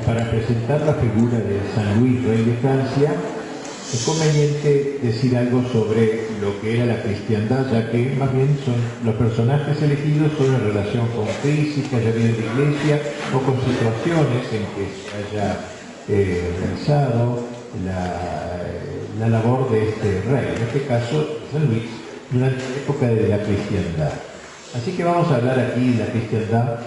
para presentar la figura de San Luis, rey de Francia, es conveniente decir algo sobre lo que era la cristiandad, ya que más bien son los personajes elegidos son en relación con crisis que haya habido en la Iglesia o con situaciones en que se haya realizado la labor de este rey, en este caso San Luis, durante la época de la cristiandad. Así que vamos a hablar aquí de la cristiandad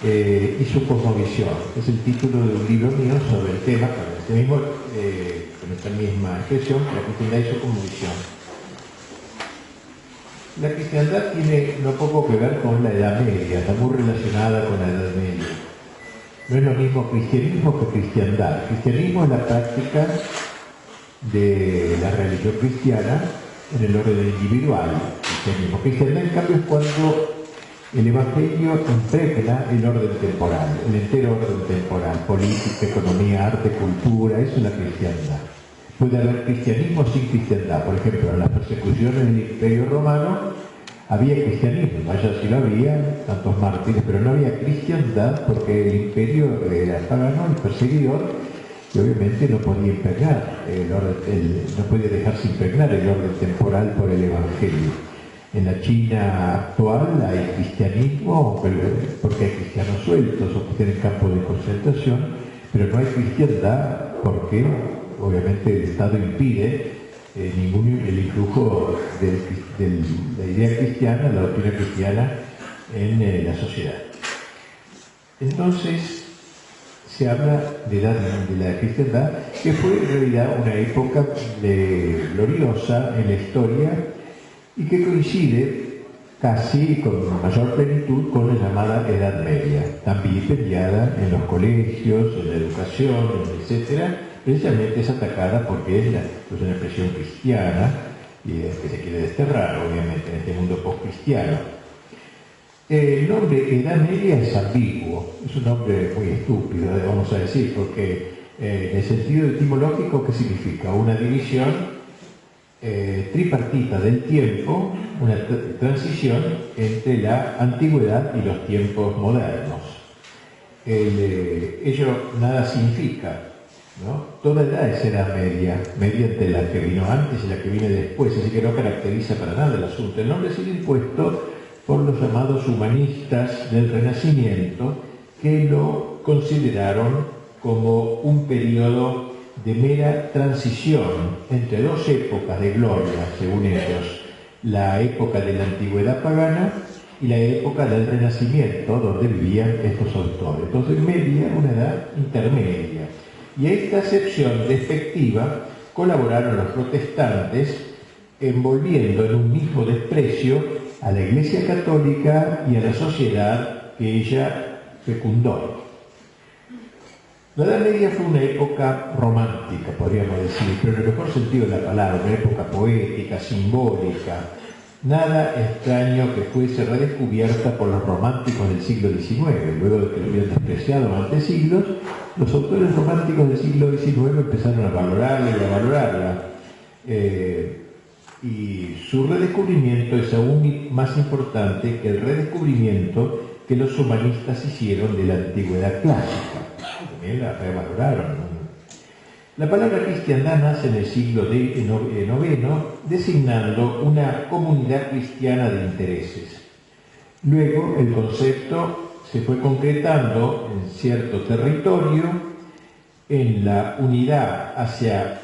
y su cosmovisión. Es el título de un libro mío sobre el tema, con esta misma expresión, la cristiandad y su cosmovisión. La cristiandad tiene no poco que ver con la Edad Media, está muy relacionada con la Edad Media. No es lo mismo cristianismo que cristiandad. Cristianismo es la práctica de la religión cristiana en el orden individual. Cristiandad, en cambio, es cuando el Evangelio impregna el orden temporal, el entero orden temporal, política, economía, arte, cultura, eso es la cristiandad. Puede haber cristianismo sin cristiandad. Por ejemplo, en las persecuciones del Imperio Romano había cristianismo, vaya si lo había, tantos mártires, pero no había cristiandad porque el imperio era pagano, el perseguidor, y obviamente no podía impregnar no podía dejarse impregnar el orden temporal por el Evangelio. En la China actual hay cristianismo, porque hay cristianos sueltos o que tienen campos de concentración, pero no hay cristiandad porque obviamente el Estado impide el influjo de la idea cristiana, la doctrina cristiana en la sociedad. Entonces se habla de la cristiandad, que fue en realidad una época gloriosa en la historia y que coincide casi con mayor plenitud con la llamada Edad Media, también peleada en los colegios, en la educación, etc. Precisamente es atacada porque es una expresión cristiana y que se quiere desterrar, obviamente, en este mundo post-cristiano. El nombre Edad Media es ambiguo, es un nombre muy estúpido, vamos a decir, porque en el sentido etimológico, ¿qué significa? Una división tripartita del tiempo, una transición entre la antigüedad y los tiempos modernos. Ello nada significa, ¿no? Toda edad es edad media, entre la que vino antes y la que viene después, así que no caracteriza para nada el asunto. El nombre ha sido impuesto por los llamados humanistas del Renacimiento, que lo consideraron como un periodo de mera transición entre dos épocas de gloria, según ellos, la época de la antigüedad pagana y la época del Renacimiento, donde vivían estos autores. Entonces, media, una edad intermedia. Y a esta acepción despectiva colaboraron los protestantes, envolviendo en un mismo desprecio a la Iglesia Católica y a la sociedad que ella fecundó. La Edad Media fue una época romántica, podríamos decir, pero en el mejor sentido de la palabra, una época poética, simbólica. Nada extraño que fuese redescubierta por los románticos del siglo XIX. Luego de que lo habían despreciado durante siglos, los autores románticos del siglo XIX empezaron a valorarla y a valorarla. Y su redescubrimiento es aún más importante que el redescubrimiento que los humanistas hicieron de la antigüedad clásica. También la revaloraron. La palabra cristiandad nace en el siglo IX, designando una comunidad cristiana de intereses. Luego el concepto se fue concretando en cierto territorio, en la unidad hacia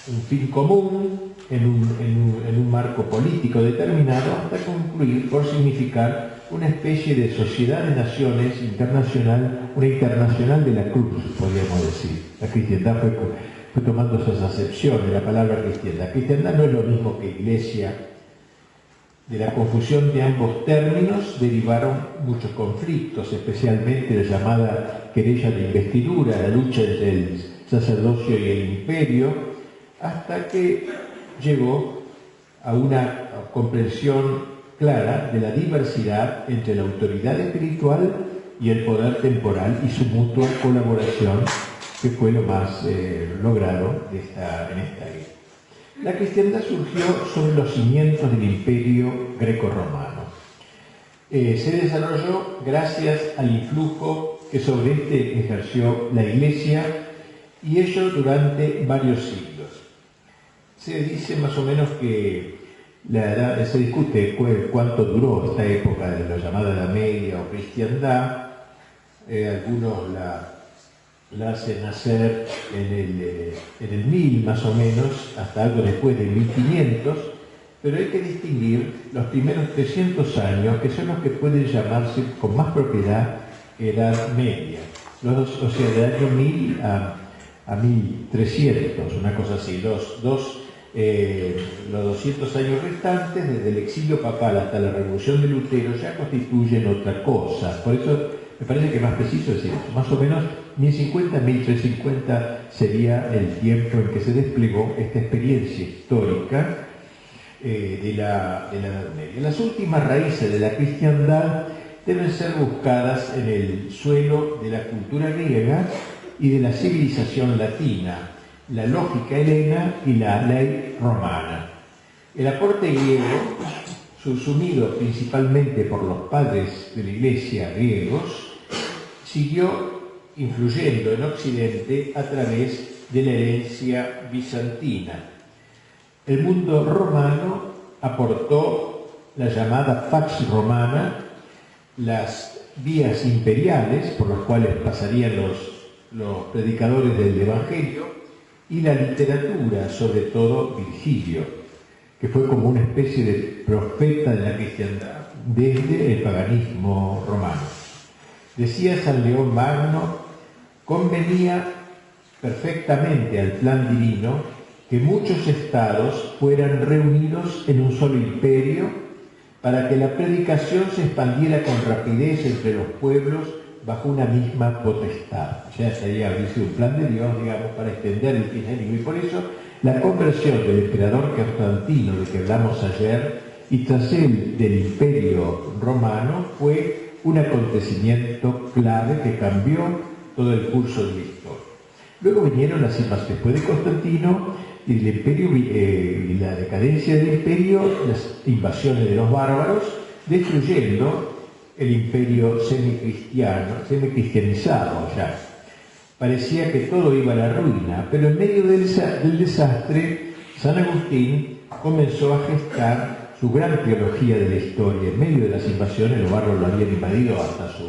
un fin común, en un marco político determinado, hasta concluir por significar una especie de sociedad de naciones internacional, una internacional de la cruz, podríamos decir. La cristiandad fue tomando esas acepciones de la palabra cristiandad. Cristiandad no es lo mismo que iglesia. De la confusión de ambos términos derivaron muchos conflictos, especialmente la llamada querella de investidura, la lucha entre el sacerdocio y el imperio, hasta que llegó a una comprensión clara de la diversidad entre la autoridad espiritual y el poder temporal y su mutua colaboración, que fue lo más logrado en esta era. La cristiandad surgió sobre los cimientos del imperio greco-romano. Se desarrolló gracias al influjo que sobre este ejerció la Iglesia, y ello durante varios siglos. Se dice más o menos que se discute cuánto duró esta época de la llamada Edad Media o cristiandad. Algunos la hacen nacer en el 1000 más o menos, hasta algo después de 1500, pero hay que distinguir los primeros 300 años, que son los que pueden llamarse con más propiedad Edad Media, o sea, del año 1000 a 1300, una cosa así. Los 200 años restantes, desde el exilio papal hasta la revolución de Lutero, ya constituyen otra cosa. Por eso me parece que es más preciso decir eso. Más o menos 1050-1350 sería el tiempo en que se desplegó esta experiencia histórica de la Edad Media. Las últimas raíces de la cristiandad deben ser buscadas en el suelo de la cultura griega y de la civilización latina, la lógica helena y la ley romana. El aporte griego, subsumido principalmente por los padres de la Iglesia griegos, siguió influyendo en Occidente a través de la herencia bizantina. El mundo romano aportó la llamada Pax Romana, las vías imperiales por las cuales pasarían los predicadores del Evangelio, y la literatura, sobre todo Virgilio, que fue como una especie de profeta de la cristiandad desde el paganismo romano. Decía San León Magno: convenía perfectamente al plan divino que muchos estados fueran reunidos en un solo imperio para que la predicación se expandiera con rapidez entre los pueblos bajo una misma potestad. O sea, sería un plan de Dios, digamos, para extender el cristianismo. Y por eso la conversión del emperador Constantino, de que hablamos ayer, y tras él del Imperio Romano, fue un acontecimiento clave que cambió todo el curso de la historia. Luego vinieron las invasiones, después de Constantino y el imperio, y la decadencia del imperio, las invasiones de los bárbaros, destruyendo el imperio semicristianizado ya. Parecía que todo iba a la ruina, pero en medio del desastre, San Agustín comenzó a gestar su gran teología de la historia. En medio de las invasiones, los bárbaros lo habían invadido hasta su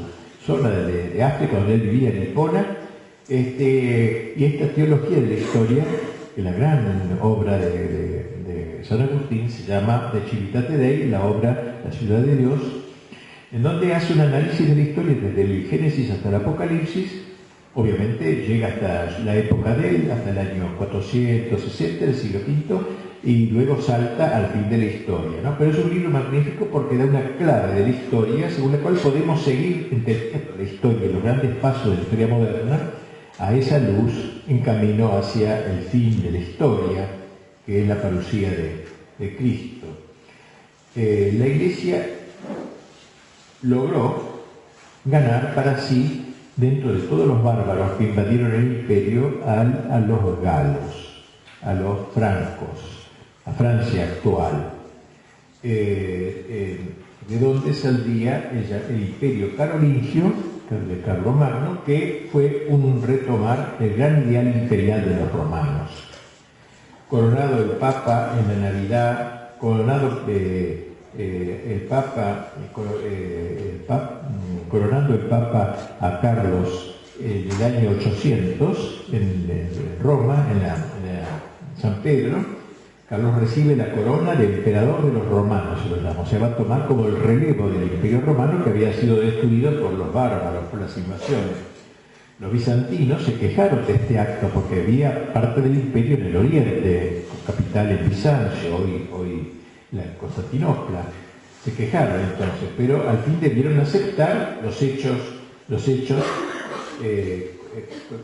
zona de África, donde él vivía, en Hipona, y esta teología de la historia, que la gran obra de San Agustín se llama De Civitate Dei, la obra La Ciudad de Dios, en donde hace un análisis de la historia desde el Génesis hasta el Apocalipsis. Obviamente llega hasta la época de él, hasta el año 460 del siglo V, y luego salta al fin de la historia, ¿no? Pero es un libro magnífico porque da una clave de la historia según la cual podemos seguir entendiendo la historia y los grandes pasos de la historia moderna a esa luz en camino hacia el fin de la historia, que es la parucía de Cristo. La Iglesia logró ganar para sí, dentro de todos los bárbaros que invadieron el imperio, a los galos, a los francos, a Francia actual, de donde saldría el imperio carolingio de Carlomagno, que fue un retomar el gran ideal imperial de los romanos. Coronado el Papa en la Navidad, coronando el Papa a Carlos en el año 800 en Roma, en San Pedro, Carlos recibe la corona de emperador de los romanos, se lo llama. Se va a tomar como el relevo del imperio romano que había sido destruido por los bárbaros, por las invasiones. Los bizantinos se quejaron de este acto porque había parte del imperio en el oriente, con capital en Bizancio, hoy la Constantinopla. Se quejaron entonces, pero al fin debieron aceptar los hechos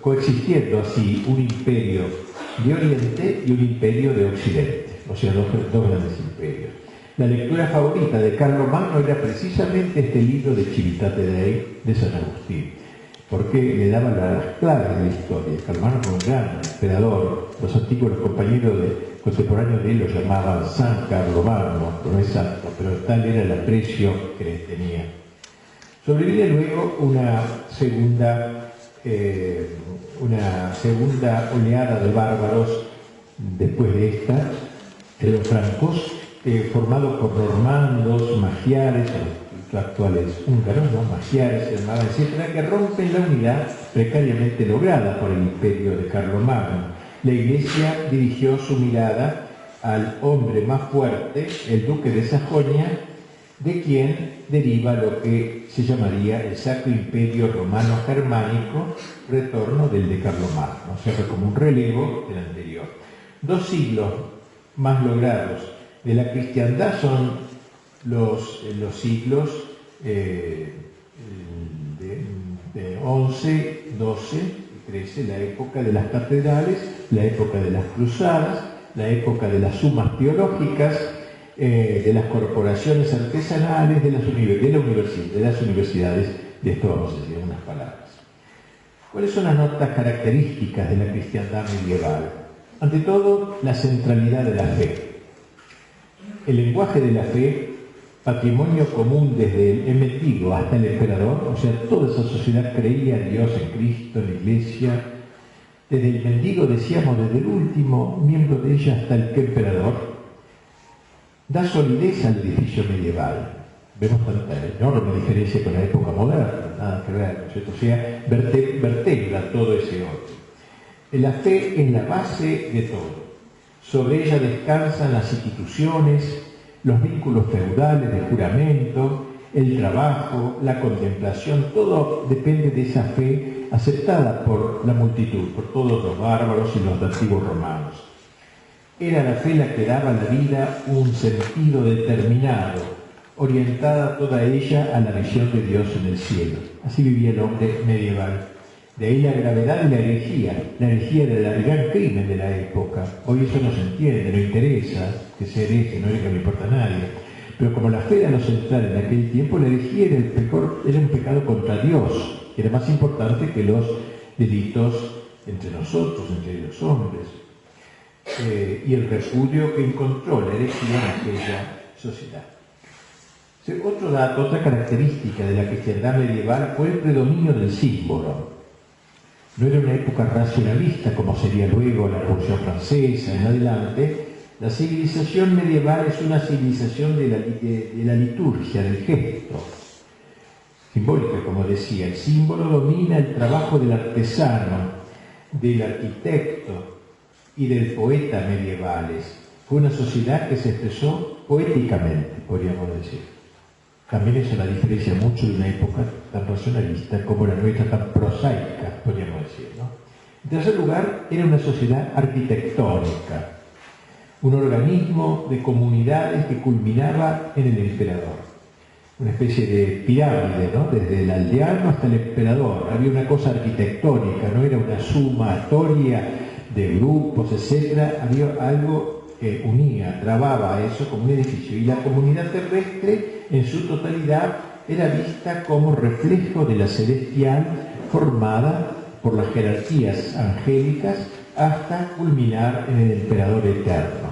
coexistiendo así un imperio de Oriente y un imperio de Occidente, o sea, dos grandes imperios. La lectura favorita de Carlomagno era precisamente este libro de Civitate Dei de San Agustín, porque le daba las claves de la historia. Carlomagno fue un gran emperador. Los antiguos compañeros contemporáneos de él lo llamaban San Carlomagno, no es santo, pero tal era el aprecio que le tenía. Sobreviene luego una segunda oleada de bárbaros después de esta, de los francos, formados por normandos, magiares, los actuales húngaros, ¿no? Magiares, etcétera, que rompen la unidad precariamente lograda por el imperio de Carlomagno. La Iglesia dirigió su mirada al hombre más fuerte, el duque de Sajonia, de quien deriva lo que se llamaría el Sacro Imperio Romano Germánico, retorno del de Carlomagno, o sea, como un relevo del anterior. 2 siglos más logrados de la cristiandad son los siglos de 11, 12 y 13, la época de las catedrales, la época de las cruzadas, la época de las sumas teológicas, de las corporaciones artesanales, de las universidades, de esto vamos a decir unas palabras. ¿Cuáles son las notas características de la cristiandad medieval? Ante todo, la centralidad de la fe. El lenguaje de la fe, patrimonio común desde el mendigo hasta el emperador, o sea, toda esa sociedad creía en Dios, en Cristo, en la Iglesia. Desde el mendigo, decíamos, desde el último miembro de ella hasta el emperador, da solidez al edificio medieval. Vemos tanta enorme diferencia con la época moderna, nada que ver, ¿no es cierto? O sea, vertebra todo ese orden. La fe es la base de todo. Sobre ella descansan las instituciones, los vínculos feudales de juramento, el trabajo, la contemplación, todo depende de esa fe aceptada por la multitud, por todos los bárbaros y los antiguos romanos. Era la fe la que daba a la vida un sentido determinado, orientada toda ella a la visión de Dios en el cielo. Así vivía el hombre medieval. De ahí la gravedad de la herejía. La herejía era el gran crimen de la época. Hoy eso no se entiende, no interesa que se hereje, no le importa a nadie. Pero como la fe era lo central en aquel tiempo, la herejía era un pecado contra Dios. Era más importante que los delitos entre nosotros, entre los hombres. Y el repudio que encontró la herejía en aquella sociedad. Otro dato, otra característica de la cristiandad medieval fue el predominio del símbolo. No era una época racionalista como sería luego la Revolución Francesa en adelante. La civilización medieval es una civilización de la liturgia, del gesto. Simbólica, como decía, el símbolo domina el trabajo del artesano, del arquitecto y del poeta medievales. Fue una sociedad que se expresó poéticamente, podríamos decir. También eso la diferencia mucho de una época tan racionalista como la nuestra, tan prosaica, podríamos decir, ¿no? En tercer lugar, era una sociedad arquitectónica, un organismo de comunidades que culminaba en el emperador. Una especie de pirámide, ¿no? Desde el aldeano hasta el emperador. Había una cosa arquitectónica, no era una sumatoria de grupos, etc. Había algo que unía, trababa eso como un edificio. Y la comunidad terrestre, en su totalidad, era vista como reflejo de la celestial formada por las jerarquías angélicas hasta culminar en el emperador eterno.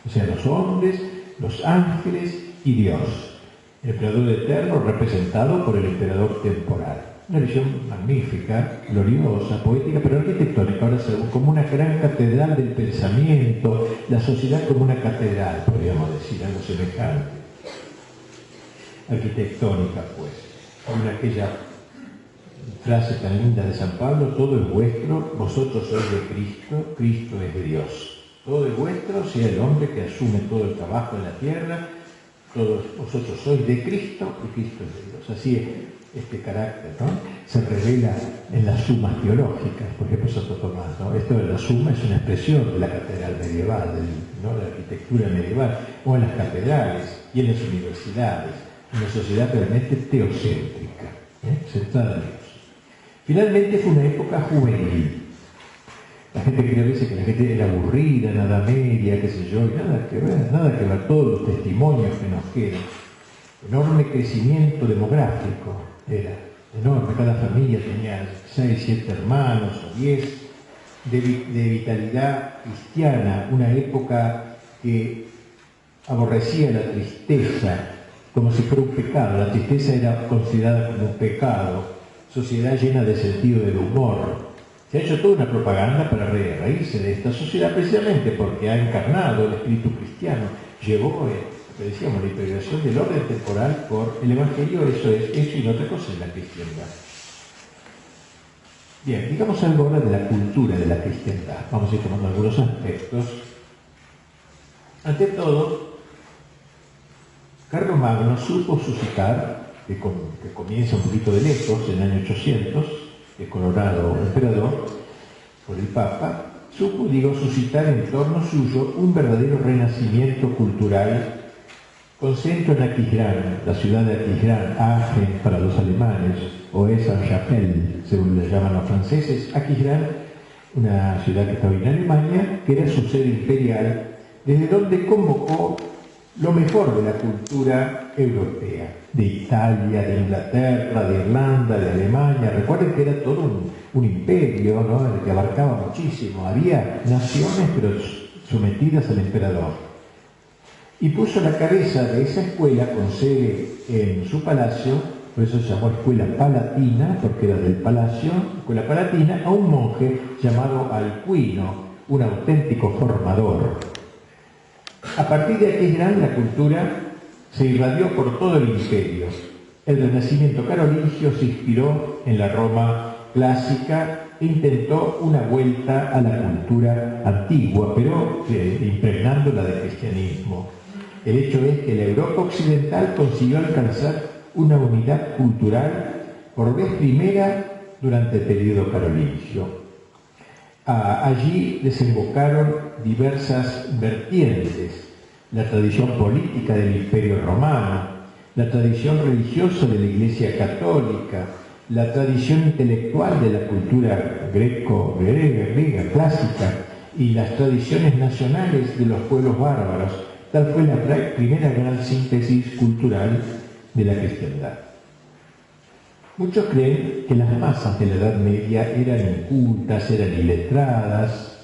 O sea, los hombres, los ángeles y Dios. El emperador eterno representado por el emperador temporal. Una visión magnífica, gloriosa, poética, pero arquitectónica, ahora como una gran catedral del pensamiento, la sociedad como una catedral, podríamos decir, algo semejante. Arquitectónica, pues. Una aquella frase tan linda de San Pablo: todo es vuestro, vosotros sois de Cristo, Cristo es de Dios. Todo es vuestro, sea el hombre que asume todo el trabajo de la tierra, todos vosotros sois de Cristo y Cristo es de Dios. Así es, este carácter, ¿no? Se revela en las sumas teológicas, por ejemplo Santo Tomás, ¿no? Esto de la suma es una expresión de la catedral medieval, ¿no? De la arquitectura medieval, o en las catedrales y en las universidades, una sociedad realmente teocéntrica, centrada en Dios. Finalmente fue una época juvenil. La gente cree a veces que la gente era aburrida, nada media, qué sé yo, y nada que ver, todos los testimonios que nos quedan. Enorme crecimiento demográfico era, enorme, cada familia tenía 6, 7 hermanos o 10, de vitalidad cristiana, una época que aborrecía la tristeza, como si fuera un pecado. La tristeza era considerada como un pecado, sociedad llena de sentido del humor. Se ha hecho toda una propaganda para reírse de esta sociedad precisamente porque ha encarnado el espíritu cristiano, llevó, lo que decíamos, la integración del orden temporal por el Evangelio, eso y no otra cosa es la cristiandad. Bien, digamos algo ahora de la cultura de la cristiandad. Vamos a ir tomando algunos aspectos. Ante todo, Carlomagno supo suscitar, que comienza un poquito de lejos, en el año 800, es coronado emperador por el Papa, supo, suscitar en torno suyo un verdadero renacimiento cultural con centro en Aquisgrán, la ciudad de Aquisgrán, Aachen para los alemanes, o Aix-en-Chapelle, según le llaman los franceses. Aquisgrán, una ciudad que estaba en Alemania, que era su sede imperial, desde donde convocó lo mejor de la cultura europea, de Italia, de Inglaterra, de Irlanda, de Alemania. Recuerden que era todo un imperio, ¿no?, que abarcaba muchísimo. Había naciones, pero sometidas al emperador. Y puso la cabeza de esa escuela con sede en su palacio, por eso se llamó Escuela Palatina, porque era del palacio, Escuela Palatina, a un monje llamado Alcuino, un auténtico formador. A partir de Aquisgrán la cultura se irradió por todo el imperio. El Renacimiento carolingio se inspiró en la Roma clásica e intentó una vuelta a la cultura antigua, pero impregnándola de cristianismo. El hecho es que la Europa occidental consiguió alcanzar una unidad cultural por vez primera durante el periodo carolingio. Allí desembocaron diversas vertientes: la tradición política del Imperio Romano, la tradición religiosa de la Iglesia Católica, la tradición intelectual de la cultura griega clásica y las tradiciones nacionales de los pueblos bárbaros. Tal fue la primera gran síntesis cultural de la cristiandad. Muchos creen que las masas de la Edad Media eran incultas, eran iletradas.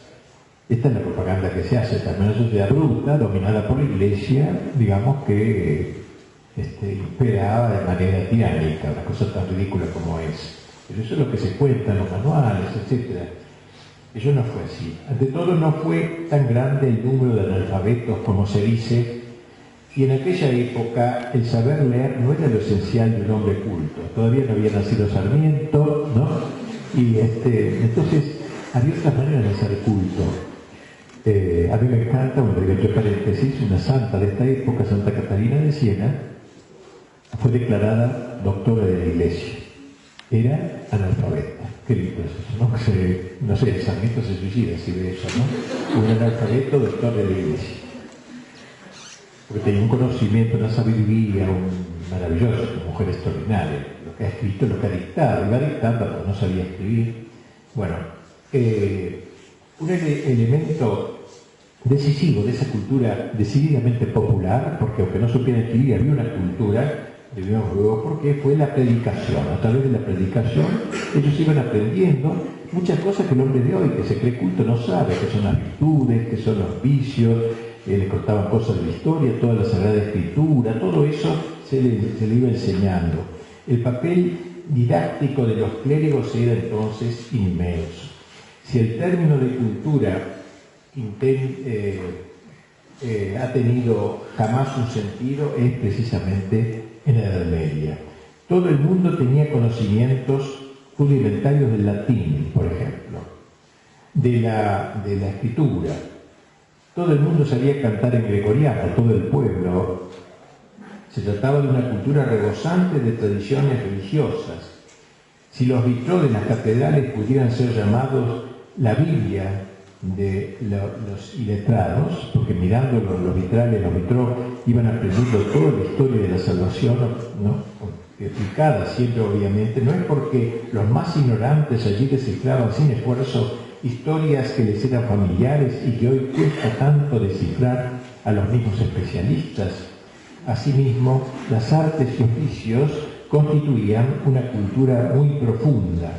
Esta es la propaganda que se hace, también una sociedad bruta, dominada por la Iglesia, digamos que imperaba de manera tiránica, una cosa tan ridícula como es. Pero eso es lo que se cuenta en los manuales, etc. Eso no fue así. Ante todo, no fue tan grande el número de analfabetos como se dice, y en aquella época el saber leer no era lo esencial de un hombre culto. Todavía no había nacido Sarmiento, ¿no? Y entonces había otras maneras de hacer culto. A mí me encanta, entre paréntesis, una santa de esta época, Santa Catalina de Siena, fue declarada doctora de la Iglesia. Era analfabeta. Qué lindo es eso, ¿no? No sé, Sarmiento se suicida si ve eso, ¿no? Un analfabeto doctor de la Iglesia. Porque tenía un conocimiento, una sabiduría maravillosa, una mujer extraordinaria. Lo que ha escrito, lo que ha dictado. Iba dictando, pero no sabía escribir. Bueno, un elemento decisivo de esa cultura decididamente popular, porque aunque no supiera escribir, había una cultura, porque fue la predicación. A través de la predicación ellos iban aprendiendo muchas cosas que el hombre de hoy, que se cree culto, no sabe, que son las virtudes, que son los vicios, le contaban cosas de la historia, toda la Sagrada Escritura, todo eso se le iba enseñando. El papel didáctico de los clérigos era entonces inmenso. Si el término de cultura ha tenido jamás un sentido, es precisamente en la Edad Media. Todo el mundo tenía conocimientos rudimentarios del latín, por ejemplo, de la escritura. Todo el mundo sabía cantar en gregoriano, todo el pueblo. Se trataba de una cultura rebosante de tradiciones religiosas. Si los vitrós de las catedrales pudieran ser llamados la Biblia de los iletrados, porque mirando los vitrales, los vitrós iban aprendiendo toda la historia de la salvación, ¿no?, explicada siempre obviamente, no es porque los más ignorantes allí descifraban sin esfuerzo historias que les eran familiares y que hoy cuesta tanto descifrar a los mismos especialistas. Asimismo, las artes y oficios constituían una cultura muy profunda.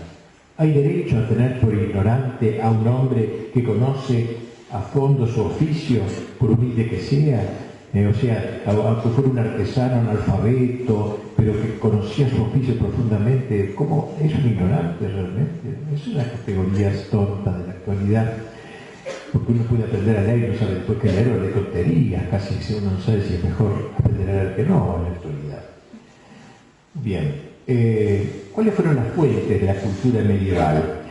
¿Hay derecho a tener por ignorante a un hombre que conoce a fondo su oficio, por humilde que sea? O sea, aunque fuera un artesano, analfabeto, pero que conocía su oficio profundamente, ¿cómo es un ignorante realmente? Es una categoría tonta de la actualidad, porque uno puede aprender a leer y no sabe después que leer o leer tonterías, casi si uno no sabe si es mejor aprender a leer que no en la actualidad. Bien, ¿cuáles fueron las fuentes de la cultura medieval?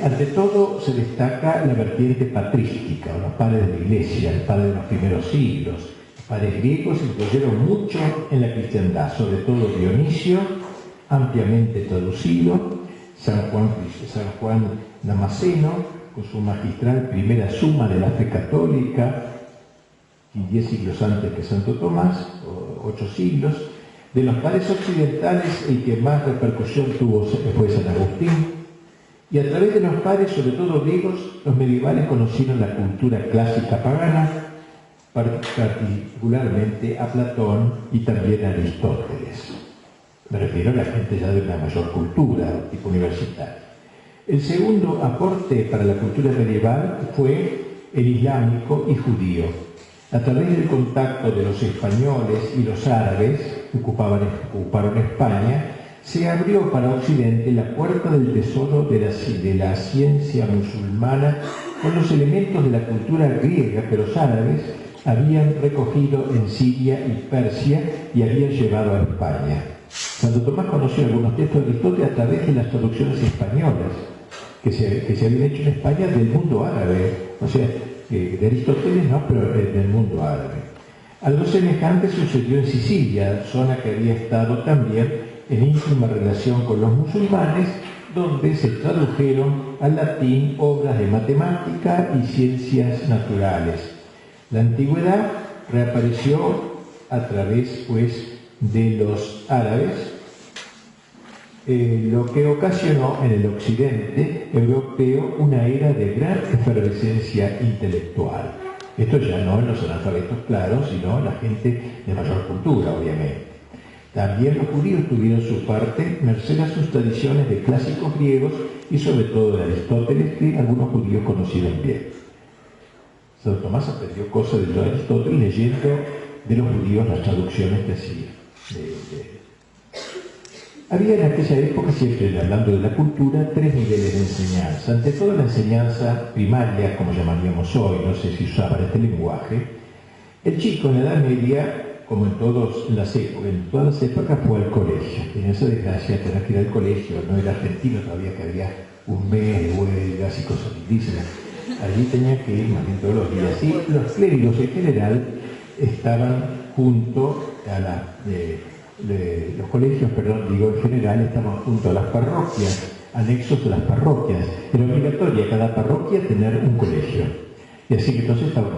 Ante todo se destaca la vertiente patrística, o los padres de la Iglesia, el padre de los primeros siglos. Los padres griegos influyeron mucho en la cristiandad, sobre todo Dionisio, ampliamente traducido, San Juan Damasceno, con su magistral Primera Suma de la Fe Católica, y 10 siglos antes que Santo Tomás, o 8 siglos. De los padres occidentales, el que más repercusión tuvo fue San Agustín, y a través de los padres, sobre todo griegos, los medievales conocieron la cultura clásica pagana, particularmente a Platón y también a Aristóteles. Me refiero a la gente ya de una mayor cultura, tipo universitaria. El segundo aporte para la cultura medieval fue el islámico y judío. A través del contacto de los españoles y los árabes que ocuparon España, se abrió para Occidente la puerta del tesoro de la ciencia musulmana con los elementos de la cultura griega que los árabes habían recogido en Siria y Persia y habían llevado a España. Santo Tomás conoció algunos textos de Aristóteles a través de las traducciones españolas que se habían hecho en España del mundo árabe, o sea, de Aristóteles no, pero del mundo árabe. Algo semejante sucedió en Sicilia, zona que había estado también en íntima relación con los musulmanes, donde se tradujeron al latín obras de matemática y ciencias naturales. La antigüedad reapareció a través, pues, de los árabes, lo que ocasionó en el occidente europeo una era de gran efervescencia intelectual. Esto ya no en los analfabetos claros, sino en la gente de mayor cultura, obviamente. También los judíos tuvieron su parte, merced a sus tradiciones de clásicos griegos y sobre todo de Aristóteles, que algunos judíos conocieron bien. Santo Tomás aprendió cosas de Aristóteles leyendo de los judíos las traducciones que hacía. Había en aquella época, siempre hablando de la cultura, 3 niveles de enseñanza. Ante todo la enseñanza primaria, como llamaríamos hoy, no sé si usaban este lenguaje. El chico en la Edad Media, como en todas las épocas, fue al colegio. Tenía esa desgracia de tener que ir al colegio, no era argentino todavía, que había un mes de huelgas y cosas indígenas. Allí tenía que ir más bien todos los días. Y los clérigos en general estaban junto a los colegios, en general, estaban junto a las parroquias, anexos de las parroquias. Era obligatoria cada parroquia tener un colegio. Y así que entonces estaban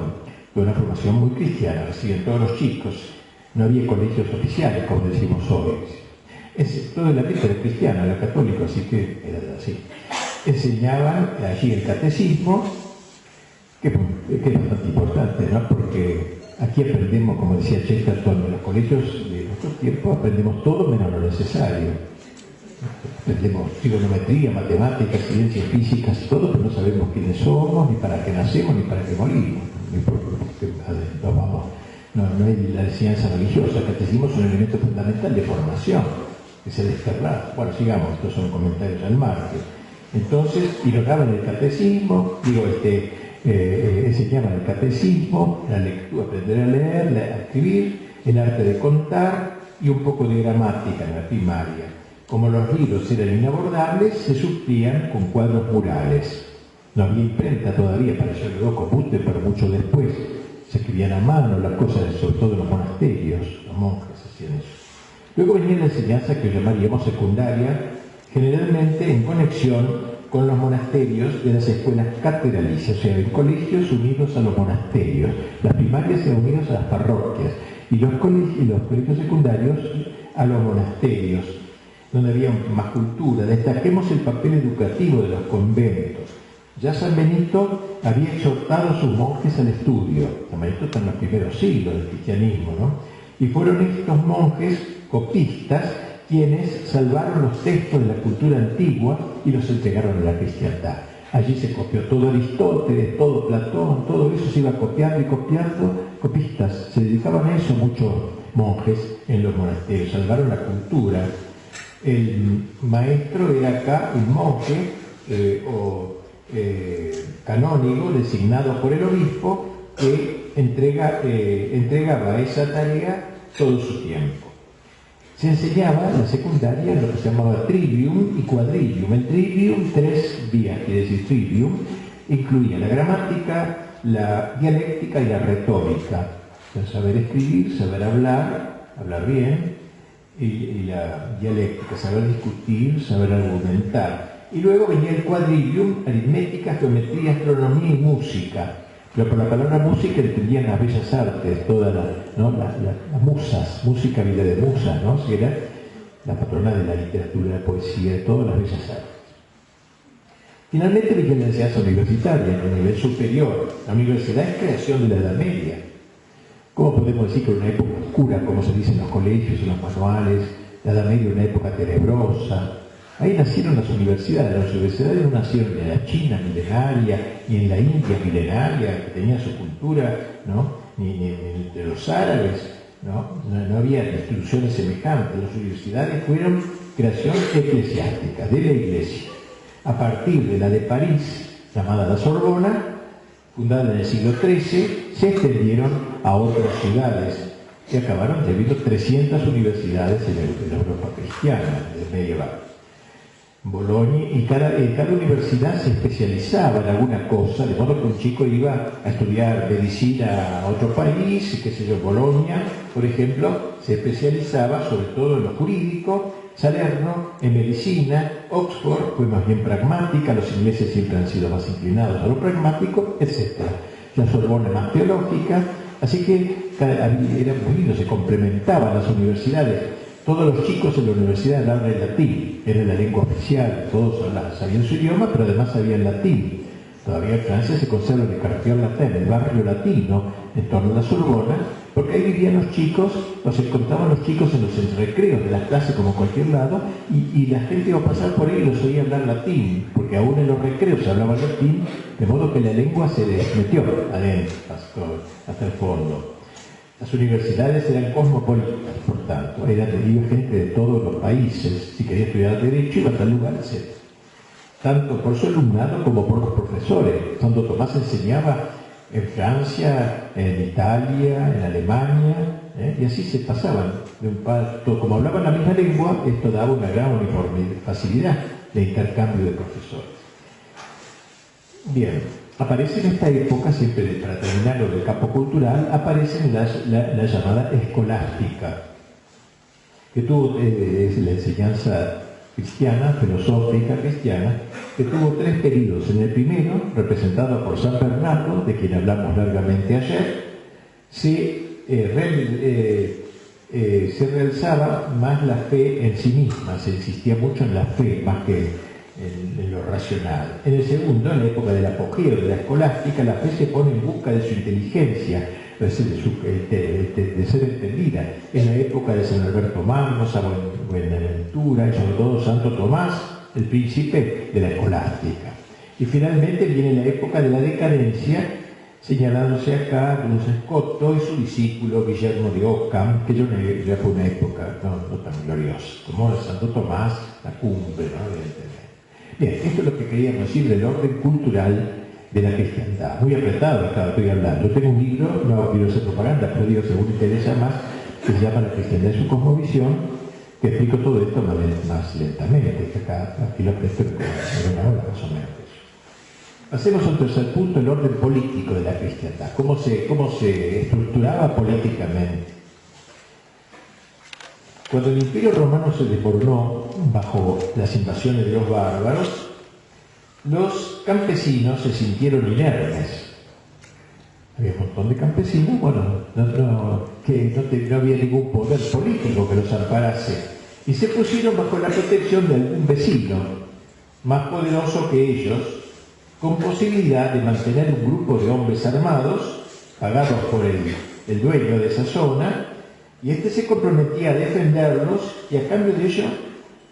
con una formación muy cristiana, recibían todos los chicos. No había colegios oficiales, como decimos hoy. Todo el ambiente era cristiano, era católico, así que era así. Enseñaban allí el catecismo, que es bastante importante, ¿no? Porque aquí aprendemos, como decía Chesterton, en los colegios de nuestro tiempo aprendemos todo menos lo necesario. Aprendemos trigonometría, matemáticas, ciencias físicas, todo, pero no sabemos quiénes somos, ni para qué nacemos, ni para qué morimos. No hay la enseñanza religiosa. El catecismo es un elemento fundamental de formación, que se desterra. Bueno, sigamos, estos son comentarios al margen. Entonces, ignoraban el catecismo, enseñaban el catecismo, la lectura, aprender a leer, a escribir, el arte de contar y un poco de gramática en la primaria. Como los libros eran inabordables, se suplían con cuadros murales. No había imprenta todavía, para eso quedó con Gutenberg mucho después. Se escribían a mano las cosas, sobre todo en los monasterios, los monjes hacían eso. Luego venía la enseñanza que llamaríamos secundaria, generalmente en conexión con los monasterios de las escuelas catedralicias, o sea, en colegios unidos a los monasterios, las primarias unidas a las parroquias, y los colegios secundarios a los monasterios, donde había más cultura. Destaquemos el papel educativo de los conventos. Ya San Benito había exhortado a sus monjes al estudio. San Benito está en los primeros siglos del cristianismo, ¿no? Y fueron estos monjes copistas quienes salvaron los textos de la cultura antigua y los entregaron a la cristiandad. Allí se copió todo Aristóteles, todo Platón, todo eso se iba copiando y copiando copistas. Se dedicaban a eso muchos monjes en los monasterios, salvaron la cultura. El maestro era acá un monje canónigo designado por el obispo que entregaba a esa tarea todo su tiempo. Se enseñaba en la secundaria lo que se llamaba trivium y quadrivium. El trivium, 3 vías, quiere decir trivium, incluía la gramática, la dialéctica y la retórica. El saber escribir, saber hablar bien, y la dialéctica, saber discutir, saber argumentar. Y luego venía el quadrivium, aritmética, geometría, astronomía y música. Pero por la palabra música entendían las bellas artes, todas las musas, música vida de musa, ¿no? Que era la patrona de la literatura, la poesía, de todas las bellas artes. Finalmente venía la enseñanza universitaria, en el nivel superior. La universidad es creación de la Edad Media. ¿Cómo podemos decir que en una época oscura, como se dice en los colegios, en los manuales, la Edad Media una época tenebrosa? Ahí nacieron las universidades. Las universidades no nacieron ni en la China milenaria, ni en la India milenaria, que tenía su cultura, ¿no? ni de los árabes, no había instituciones semejantes. Las universidades fueron creación eclesiástica, de la Iglesia. A partir de la de París, llamada la Sorbona, fundada en el siglo XIII, se extendieron a otras ciudades y acabaron teniendo 300 universidades en la Europa cristiana medieval. Bolonia, y cada universidad se especializaba en alguna cosa, de modo que un chico iba a estudiar medicina a otro país, qué sé yo, Bolonia, por ejemplo, se especializaba sobre todo en lo jurídico, Salerno en medicina, Oxford fue más bien pragmática, los ingleses siempre han sido más inclinados a lo pragmático, etc. La Sorbona más teológica, así que era muy lindo, se complementaban las universidades. Todos los chicos en la universidad hablaban el latín, era la lengua oficial, todos sabían su idioma, pero además sabían latín. Todavía en Francia se conserva el Cartier Latin, el barrio latino, en torno a la Sorbona, porque ahí vivían los chicos, los encontraban los chicos en los recreos de las clases como en cualquier lado, y la gente iba a pasar por ahí y los oía hablar latín, porque aún en los recreos se hablaba latín, de modo que la lengua se les metió adentro, hasta el fondo. Las universidades eran cosmopolitas, por tanto, iba gente de todos los países. Si quería estudiar Derecho, iba a tal lugar, etc. Tanto por su alumnado como por los profesores. Santo Tomás enseñaba en Francia, en Italia, en Alemania, y así se pasaban. Como hablaban la misma lengua, esto daba una gran facilidad de intercambio de profesores. Bien, aparece en esta época, siempre para terminar lo del campo cultural, aparece la llamada escolástica, que tuvo es la enseñanza cristiana, filosófica cristiana, que tuvo 3 periodos. En el primero, representado por San Bernardo, de quien hablamos largamente ayer, se realzaba más la fe en sí misma, se insistía mucho en la fe más que en lo racional. En el segundo, en la época del apogeo de la escolástica, la fe se pone en busca de su inteligencia, de ser entendida. En la época de San Alberto Magno, San Buenaventura y sobre todo Santo Tomás, el príncipe de la escolástica. Y finalmente viene la época de la decadencia, señalándose acá Luis Escoto y su discípulo Guillermo de Ockham, que ya fue una época no tan gloriosa, como Santo Tomás, la cumbre, evidentemente. Bien, esto es lo que queríamos decir del orden cultural de la cristiandad. Muy apretado acá estoy hablando. Yo tengo un libro, no quiero hacer propaganda, pero digo, según interesa más, que se llama La cristiandad y su cosmovisión, que explico todo esto más lentamente, que aquí lo presto en una hora más o menos. Pasemos a un tercer punto, el orden político de la cristiandad. ¿Cómo se estructuraba políticamente? Cuando el Imperio Romano se desmoronó bajo las invasiones de los bárbaros, los campesinos se sintieron inermes. Había un montón de campesinos, que no había ningún poder político que los amparase, y se pusieron bajo la protección de algún vecino, más poderoso que ellos, con posibilidad de mantener un grupo de hombres armados, pagados por el dueño de esa zona, y este se comprometía a defenderlos y a cambio de ello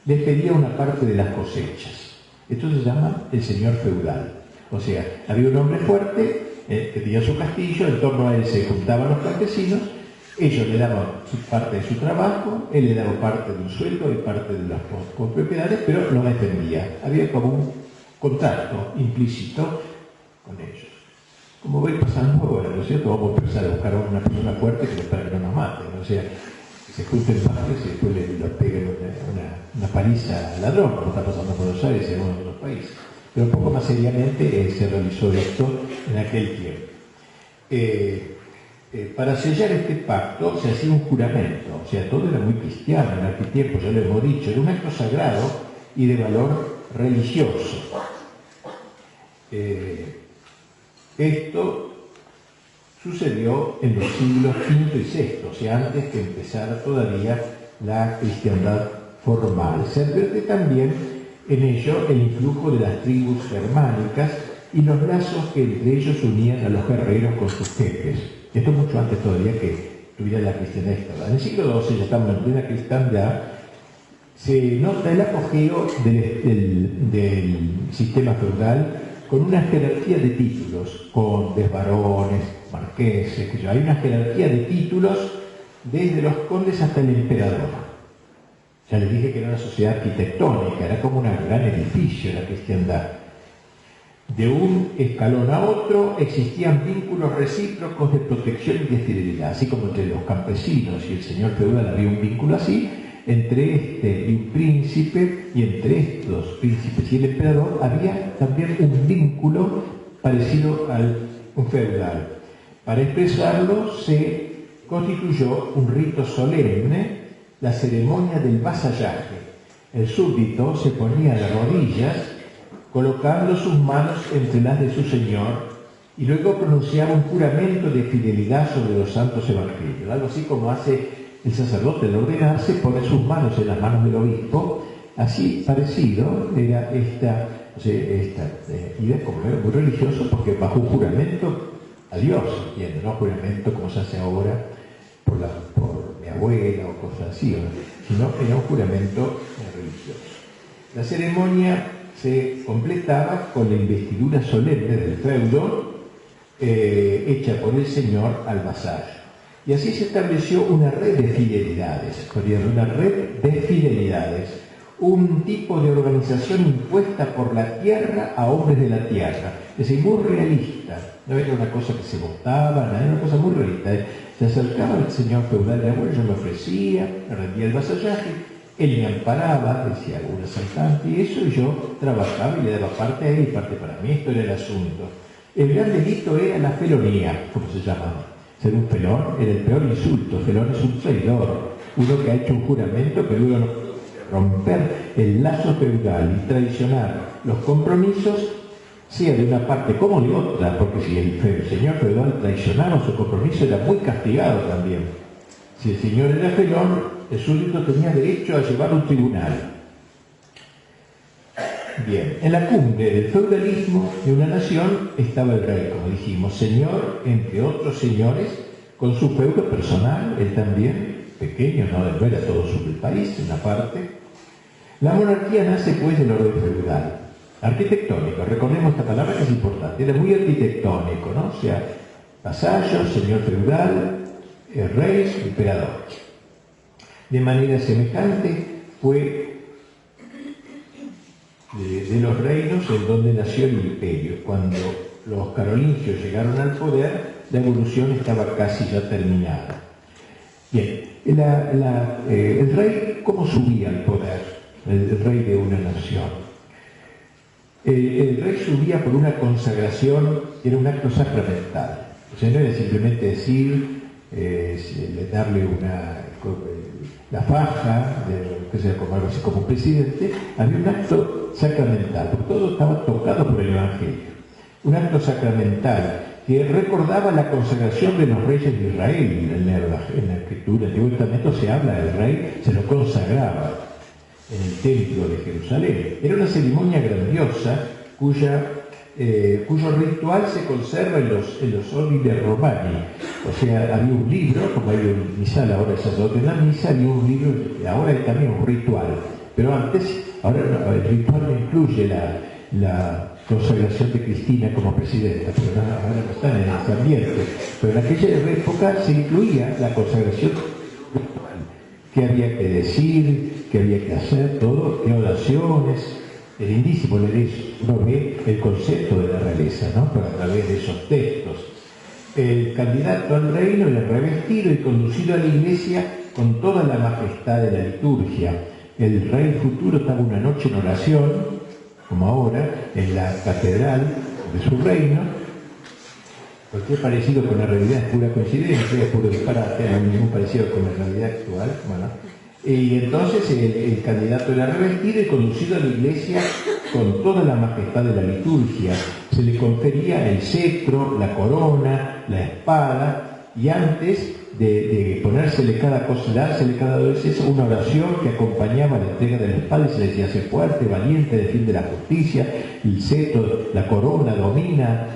les pedía una parte de las cosechas. Esto se llama el señor feudal. O sea, había un hombre fuerte que tenía su castillo, en torno a él se juntaban los campesinos, ellos le daban parte de su trabajo, él le daba parte del sueldo y parte de las propiedades, pero lo defendía. Había como un contrato implícito con ellos. Como voy pasando ahora, ¿no es cierto? Vamos a empezar a buscar a una persona fuerte para que no nos mate, ¿no? O sea, que se junten padres y después le peguen una paliza al ladrón, como está pasando en Buenos Aires y en algunos otros países. Pero un poco más seriamente se realizó esto en aquel tiempo. Para sellar este pacto se hacía un juramento, o sea, todo era muy cristiano en aquel tiempo, ya lo hemos dicho, era un acto sagrado y de valor religioso. Esto sucedió en los siglos V y VI, o sea, antes que empezara todavía la cristiandad formal. Se advierte también en ello el influjo de las tribus germánicas y los lazos que entre ellos unían a los guerreros con sus jefes. Esto mucho antes todavía que tuviera la cristiandad instalada. En el siglo XII, ya estamos en plena cristiandad, se nota el apogeo del sistema feudal con una jerarquía de títulos, condes, varones, marqueses, que hay una jerarquía de títulos desde los condes hasta el emperador. Ya les dije que era una sociedad arquitectónica, era como un gran edificio la cristiandad. De un escalón a otro existían vínculos recíprocos de protección y de fidelidad, así como entre los campesinos y el señor feudal había un vínculo así, entre este y un príncipe, y entre estos príncipes y el emperador había también un vínculo parecido al un feudal. Para expresarlo se constituyó un rito solemne, la ceremonia del vasallaje. El súbdito se ponía de rodillas colocando sus manos entre las de su señor y luego pronunciaba un juramento de fidelidad sobre los santos evangelios, algo así como hace el sacerdote al ordenarse, pone sus manos en las manos del obispo. Así parecido era esta idea, como era muy religioso, porque bajo un juramento a Dios, ¿entiendes? No juramento como se hace ahora por mi abuela o cosas así, sino era un juramento religioso. La ceremonia se completaba con la investidura solemne del feudo hecha por el señor al vasallo. Y así se estableció una red de fidelidades, un tipo de organización impuesta por la tierra a hombres de la tierra, es decir, muy realista. No era una cosa que se votaba, era una cosa muy realista. Se acercaba al señor feudal de abuelo, yo me ofrecía, me rendía el vasallaje, él me amparaba, decía algún asaltante, y eso, y yo trabajaba y le daba parte a él y parte para mí. Esto era el asunto. El gran delito era la felonía, como se llamaba. Ser un felón era el peor insulto. Felón es un traidor, uno que ha hecho un juramento, pero uno no puede romper el lazo feudal y traicionar los compromisos, sea de una parte como de otra, porque si el señor feudal traicionaba su compromiso era muy castigado también. Si el señor era felón, el súbdito tenía derecho a llevar a un tribunal. Bien, en la cumbre del feudalismo de una nación estaba el rey, como dijimos, señor entre otros señores, con su feudo personal, él también, pequeño, no era todo sobre el país, una parte. La monarquía nace pues del orden feudal, arquitectónico, recordemos esta palabra que es importante, era muy arquitectónico, ¿no? O sea, vasallo, señor feudal, rey, emperador. De manera semejante fue de los reinos en donde nació el imperio. Cuando los carolingios llegaron al poder, la evolución estaba casi ya terminada. Bien, el rey, ¿cómo subía al poder? El rey de una nación. El rey subía por una consagración, era un acto sacramental. O sea, no era simplemente decir, darle la faja, que sea como algo así como presidente. Había un acto sacramental, porque todo estaba tocado por el Evangelio. Un acto sacramental que recordaba la consagración de los reyes de Israel. En la Escritura, en el Antiguo Testamento se habla del rey, se lo consagraba en el templo de Jerusalén. Era una ceremonia grandiosa cuyo ritual se conserva en los Ordine Romani. O sea, había un libro, como hay un misal ahora el sacerdote en la misa, había un libro, ahora hay también un ritual. Pero antes, ahora el ritual no incluye la consagración de Cristina como presidenta, pero ahora no están en ese ambiente. Pero en aquella época se incluía la consagración ritual, qué había que decir, qué había que hacer, todo, qué oraciones. Es lindísimo leer eso. Uno ve el concepto de la realeza, ¿no? Pero a través de esos textos. El candidato al reino era revestido y conducido a la iglesia con toda la majestad de la liturgia. El rey futuro estaba una noche en oración, como ahora, en la catedral de su reino. Cualquier parecido con la realidad es pura coincidencia, es puro disparate, no hay ningún parecido con la realidad actual. Bueno, y entonces el candidato era revestido y conducido a la iglesia con toda la majestad de la liturgia. Se le confería el cetro, la corona, la espada, y antes de ponérsele cada cosa, dársele cada vez eso, una oración que acompañaba la entrega de la espada y se le decía: sé fuerte, valiente, defiende la justicia, el cetro, la corona, domina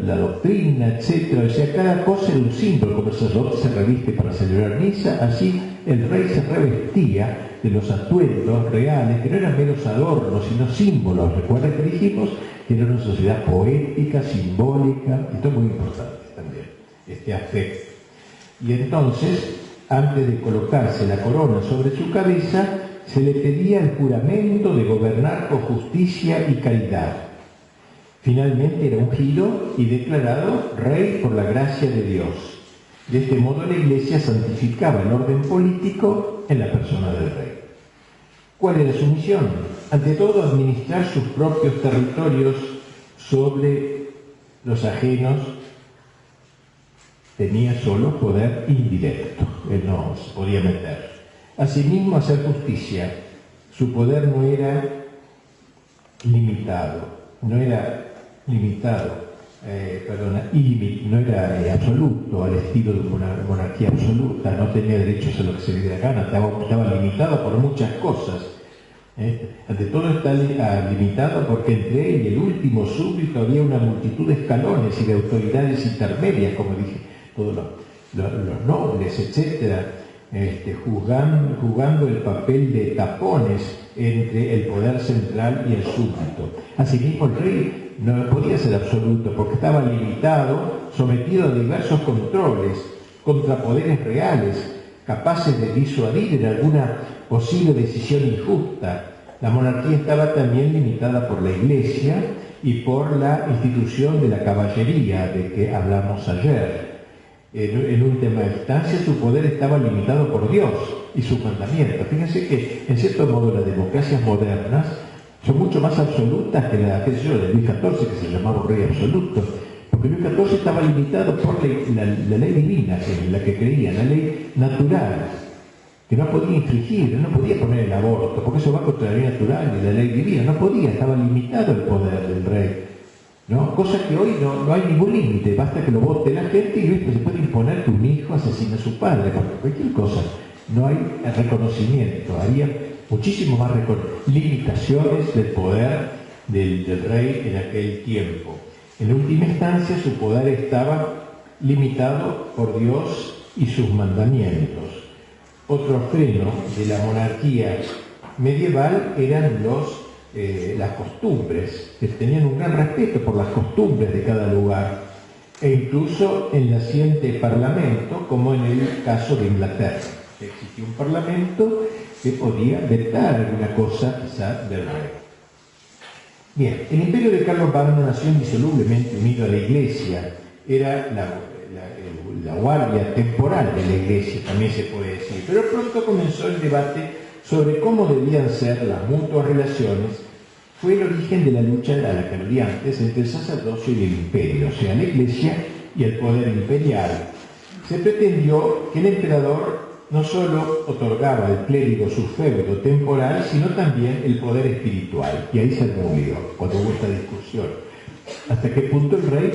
la doctrina, etc. O sea, cada cosa era un símbolo. Como el sacerdote se reviste para celebrar misa, así el rey se revestía de los atuendos reales, que no eran meros adornos, sino símbolos. Recuerden que dijimos que era una sociedad poética, simbólica, y esto es muy importante también, este aspecto. Y entonces, antes de colocarse la corona sobre su cabeza, se le pedía el juramento de gobernar con justicia y caridad. Finalmente era ungido y declarado rey por la gracia de Dios. De este modo la Iglesia santificaba el orden político en la persona del rey. ¿Cuál era su misión? Ante todo, administrar sus propios territorios sobre los ajenos. Tenía solo poder indirecto, él no se podía meter. Asimismo, hacer justicia. Su poder no era absoluto, al estilo de una monarquía absoluta, no tenía derechos a lo que se le diera gana, estaba limitado por muchas cosas. Ante todo está limitado porque entre él y el último súbdito había una multitud de escalones y de autoridades intermedias, como dije, todos los nobles, etcétera, jugando el papel de tapones entre el poder central y el súbdito. Asimismo, el rey no podía ser absoluto porque estaba limitado, sometido a diversos controles contra poderes reales, capaces de disuadir en alguna posible decisión injusta. La monarquía estaba también limitada por la Iglesia y por la institución de la caballería, de que hablamos ayer. En última instancia, su poder estaba limitado por Dios y sus mandamientos. Fíjense que, en cierto modo, las democracias modernas son mucho más absolutas que la de Luis XIV, que se llamaba rey absoluto, porque Luis XIV estaba limitado por la ley divina, en la que creía, la ley natural, que no podía infringir, no podía poner el aborto, porque eso va contra la ley natural y la ley divina, no podía, estaba limitado el poder del rey, ¿no? Cosa que hoy no hay ningún límite, basta que lo vote la gente y se puede imponer que un hijo asesine a su padre, porque cualquier cosa, no hay reconocimiento, había muchísimo más limitaciones del poder del rey en aquel tiempo. En última instancia, su poder estaba limitado por Dios y sus mandamientos. Otro freno de la monarquía medieval eran las costumbres, que tenían un gran respeto por las costumbres de cada lugar, e incluso el naciente parlamento, como en el caso de Inglaterra. Existía un parlamento que podía vetar alguna cosa quizá del rey. Bien, el imperio de Carlos Magno nació indisolublemente unido a la Iglesia, era la guardia temporal de la Iglesia, también se puede decir, pero pronto comenzó el debate sobre cómo debían ser las mutuas relaciones. Fue el origen de la lucha a la que aludí antes entre el sacerdocio y el imperio, o sea, la Iglesia y el poder imperial. Se pretendió que el emperador no solo otorgaba al clérigo su feudo temporal, sino también el poder espiritual. Y ahí se movió, cuando hubo esta discusión. Hasta qué punto el rey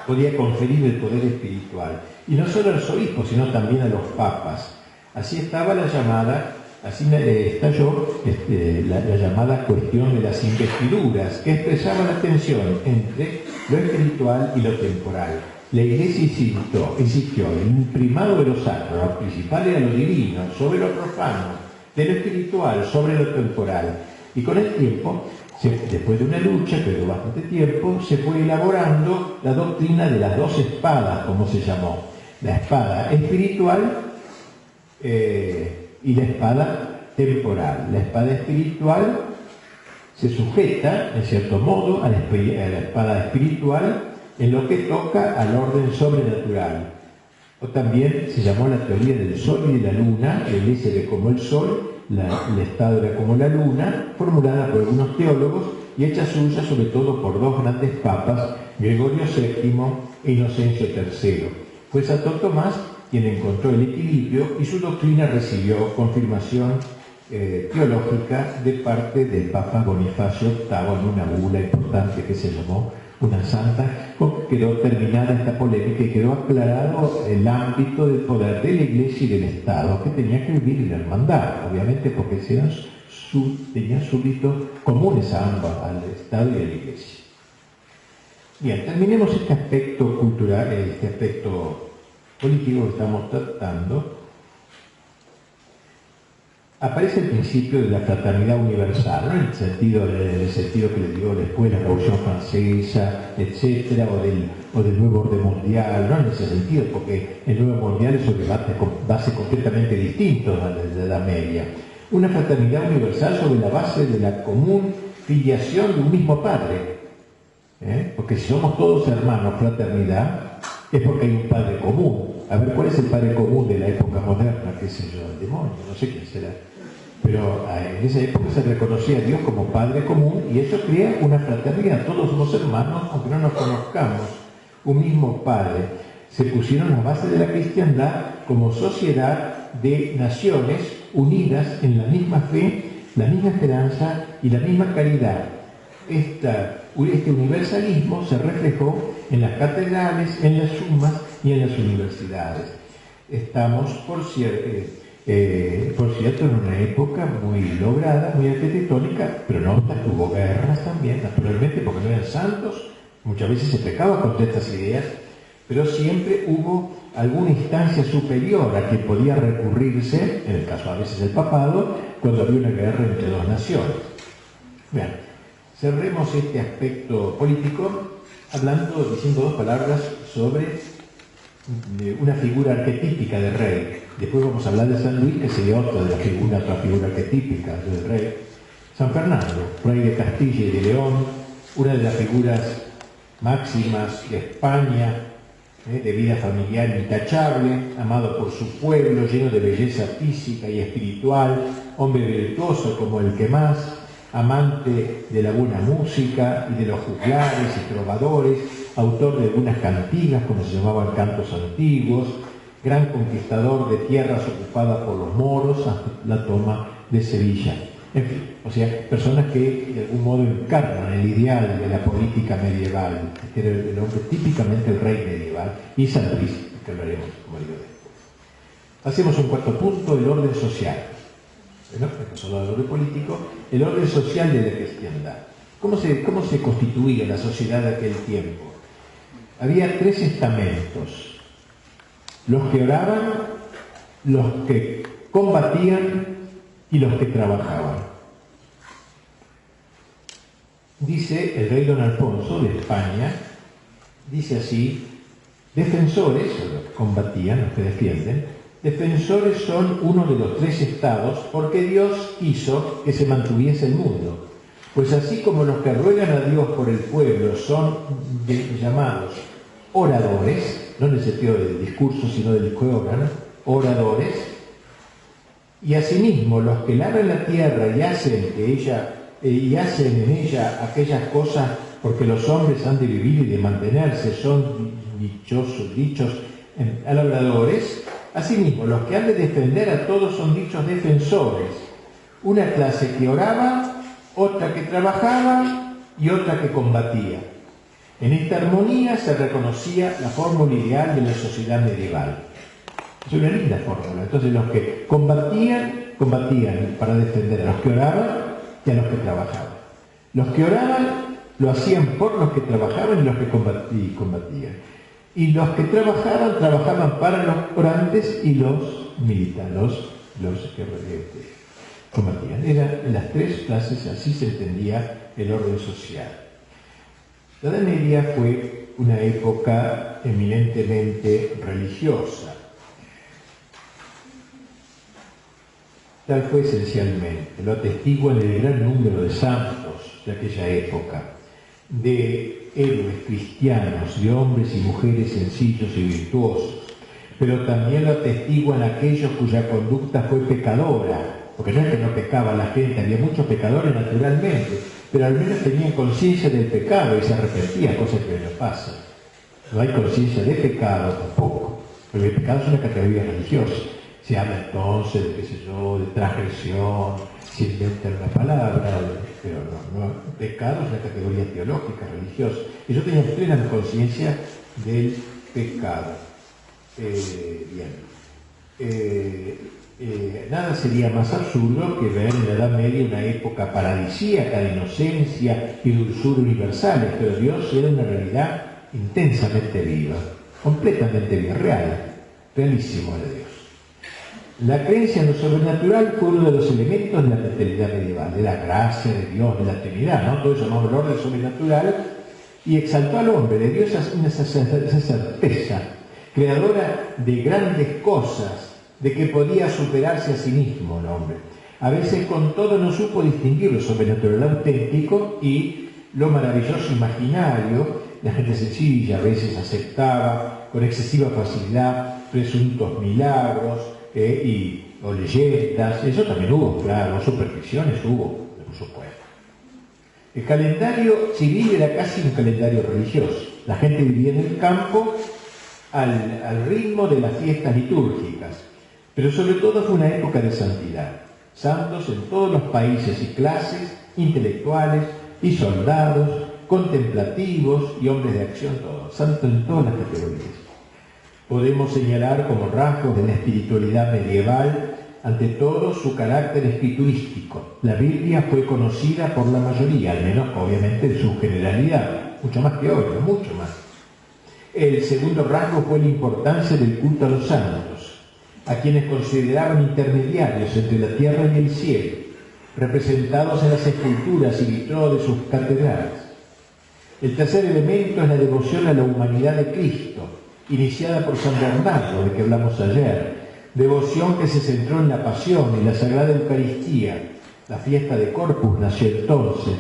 podía conferir el poder espiritual. Y no solo a los obispos, sino también a los papas. Así estaba estalló la llamada cuestión de las investiduras, que expresaba la tensión entre lo espiritual y lo temporal. La Iglesia insistió en el primado de lo sacro, lo principal era lo divino, sobre lo profano, de lo espiritual, sobre lo temporal. Y con el tiempo Después de una lucha, que duró bastante tiempo, se fue elaborando la doctrina de las dos espadas, como se llamó. La espada espiritual y la espada temporal. La espada espiritual se sujeta, en cierto modo, a la espada espiritual en lo que toca al orden sobrenatural. O también se llamó la teoría del sol y de la luna, la iglesia era como el sol, el Estado era como la luna, formulada por algunos teólogos y hecha suya sobre todo por dos grandes papas, Gregorio VII e Inocencio III. Fue Santo Tomás quien encontró el equilibrio y su doctrina recibió confirmación teológica de parte del Papa Bonifacio VIII en una bula importante que se llamó una santa, con que quedó terminada esta polémica y quedó aclarado el ámbito del poder de la Iglesia y del Estado, que tenía que vivir en la hermandad, obviamente porque tenían súbditos comunes a ambas, al Estado y a la Iglesia. Bien, terminemos este aspecto cultural, este aspecto político que estamos tratando. Aparece el principio de la fraternidad universal, ¿no? en el sentido que le dio después la Revolución Francesa, etcétera, o del nuevo orden mundial, no en ese sentido, porque el nuevo mundial es un debate con base completamente distinto a la de la Edad Media. Una fraternidad universal sobre la base de la común filiación de un mismo padre. Porque si somos todos hermanos, fraternidad, es porque hay un padre común. A ver, ¿cuál es el padre común de la época moderna? ¿Qué sé yo? El demonio, no sé quién será. Pero en esa época se reconocía a Dios como Padre común y eso crea una fraternidad. Todos somos hermanos, aunque no nos conozcamos. Un mismo Padre. Se pusieron a base de la cristiandad como sociedad de naciones unidas en la misma fe, la misma esperanza y la misma caridad. Este universalismo se reflejó en las catedrales, en las sumas y en las universidades. Estamos, por cierto, en una época muy lograda, muy arquitectónica, pero no hubo guerras también, naturalmente, porque no eran santos. Muchas veces se pecaba contra estas ideas, pero siempre hubo alguna instancia superior a que podía recurrirse, en el caso a veces del papado, cuando había una guerra entre dos naciones. Bien, cerremos este aspecto político diciendo dos palabras sobre una figura arquetípica del rey. Después vamos a hablar de San Luis, que sería otra figura arquetípica del rey. San Fernando, rey de Castilla y de León, una de las figuras máximas de España, de vida familiar intachable, amado por su pueblo, lleno de belleza física y espiritual, hombre virtuoso como el que más, amante de la buena música y de los juglares y trovadores, autor de algunas cantigas, como se llamaban cantos antiguos, gran conquistador de tierras ocupadas por los moros hasta la toma de Sevilla. En fin, o sea, personas que de algún modo encarnan el ideal de la política medieval, que era el hombre típicamente el rey medieval, y San Luis, que hablaremos, como digo, después. Hacemos un cuarto punto, el orden social. ¿No? Hemos hablado del orden político, el orden social de la cristiandad. ¿Cómo se constituía la sociedad de aquel tiempo? Había tres estamentos: los que oraban, los que combatían y los que trabajaban. Dice el rey Don Alfonso de España, dice así: defensores, o los que combatían, los que defienden, defensores son uno de los tres estados porque Dios quiso que se mantuviese el mundo. Pues así como los que ruegan a Dios por el pueblo son llamados oradores, no en el sentido del discurso, sino del que oran, oradores, y asimismo los que labran la tierra y hacen en ella aquellas cosas porque los hombres han de vivir y de mantenerse, son dichos labradores. Asimismo, los que han de defender a todos son dichos defensores. Una clase que oraba, otra que trabajaba y otra que combatía. En esta armonía se reconocía la fórmula ideal de la sociedad medieval. Es una linda fórmula. Entonces los que combatían para defender a los que oraban y a los que trabajaban. Los que oraban lo hacían por los que trabajaban y los que combatían. Y los que trabajaban para los orantes y los militares, los que combatían. Eran las tres clases, así se entendía el orden social. La Edad Media fue una época eminentemente religiosa. Tal fue esencialmente, lo atestiguan el gran número de santos de aquella época, de héroes cristianos, de hombres y mujeres sencillos y virtuosos, pero también lo atestiguan aquellos cuya conducta fue pecadora, porque no es que no pecaba la gente, había muchos pecadores naturalmente, pero al menos tenían conciencia del pecado y se arrepentían, cosa que no pasa. No hay conciencia de pecado tampoco, porque el pecado es una categoría religiosa. Se habla entonces de, qué sé yo, de transgresión, se inventa una palabra, pero no, pecado es una categoría teológica, religiosa. Ellos tenían plena conciencia del pecado. Nada sería más absurdo que ver en la Edad Media una época paradisíaca de inocencia y dulzura universales, pero Dios era una realidad intensamente viva, completamente viva, realísimo era Dios. La creencia en lo sobrenatural fue uno de los elementos de la mentalidad medieval, de la gracia de Dios, de la Trinidad, ¿no? Todo eso llamamos el orden sobrenatural, y exaltó al hombre, le dio esa certeza creadora de grandes cosas, de que podía superarse a sí mismo el hombre. A veces con todo no supo distinguir lo sobrenatural auténtico y lo maravilloso imaginario. La gente sencilla a veces aceptaba con excesiva facilidad presuntos milagros o leyendas. Eso también hubo, claro, supersticiones hubo, por supuesto. El calendario civil era casi un calendario religioso. La gente vivía en el campo al ritmo de las fiestas litúrgicas, pero sobre todo fue una época de santidad. Santos en todos los países y clases, intelectuales y soldados, contemplativos y hombres de acción, todos, santos en todas las categorías. Podemos señalar como rasgos de la espiritualidad medieval, ante todo, su carácter escriturístico. La Biblia fue conocida por la mayoría, al menos obviamente en su generalidad, mucho más que hoy, mucho más. El segundo rasgo fue la importancia del culto a los santos, a quienes consideraban intermediarios entre la tierra y el cielo, representados en las esculturas y vitraux de sus catedrales. El tercer elemento es la devoción a la humanidad de Cristo, iniciada por San Bernardo, de que hablamos ayer, devoción que se centró en la pasión y la Sagrada Eucaristía. La fiesta de Corpus nació entonces,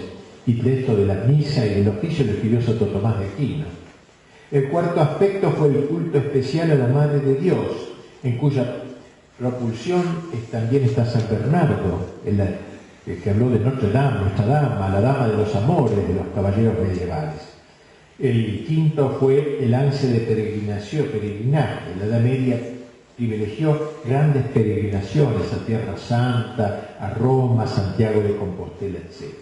y de esto de la misa y del oficio lo escribió Santo Tomás de Aquino. El cuarto aspecto fue el culto especial a la Madre de Dios, en cuya propulsión también está San Bernardo, el que habló de Notre Dame, nuestra dama, la dama de los amores de los caballeros medievales. El quinto fue el ansia de peregrinaje. La Edad Media privilegió grandes peregrinaciones a Tierra Santa, a Roma, Santiago de Compostela, etc.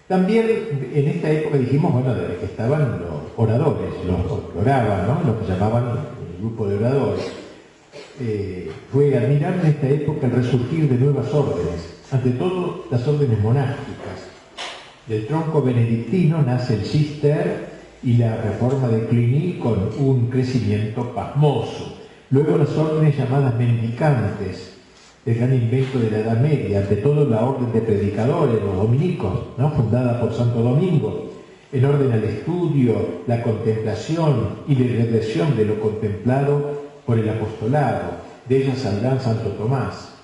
También en esta época dijimos, bueno, de que estaban los oradores, los que oraban, ¿no? Lo que llamaban el grupo de oradores. Fue admirable en esta época el resurgir de nuevas órdenes, ante todo las órdenes monásticas. Del tronco benedictino nace el Cister y la reforma de Cluny con un crecimiento pasmoso. Luego las órdenes llamadas mendicantes, el gran invento de la Edad Media, ante todo la orden de predicadores, los dominicos, ¿no? Fundada por Santo Domingo, en orden al estudio, la contemplación y la regresión de lo contemplado por el apostolado. De ellas saldrán Santo Tomás,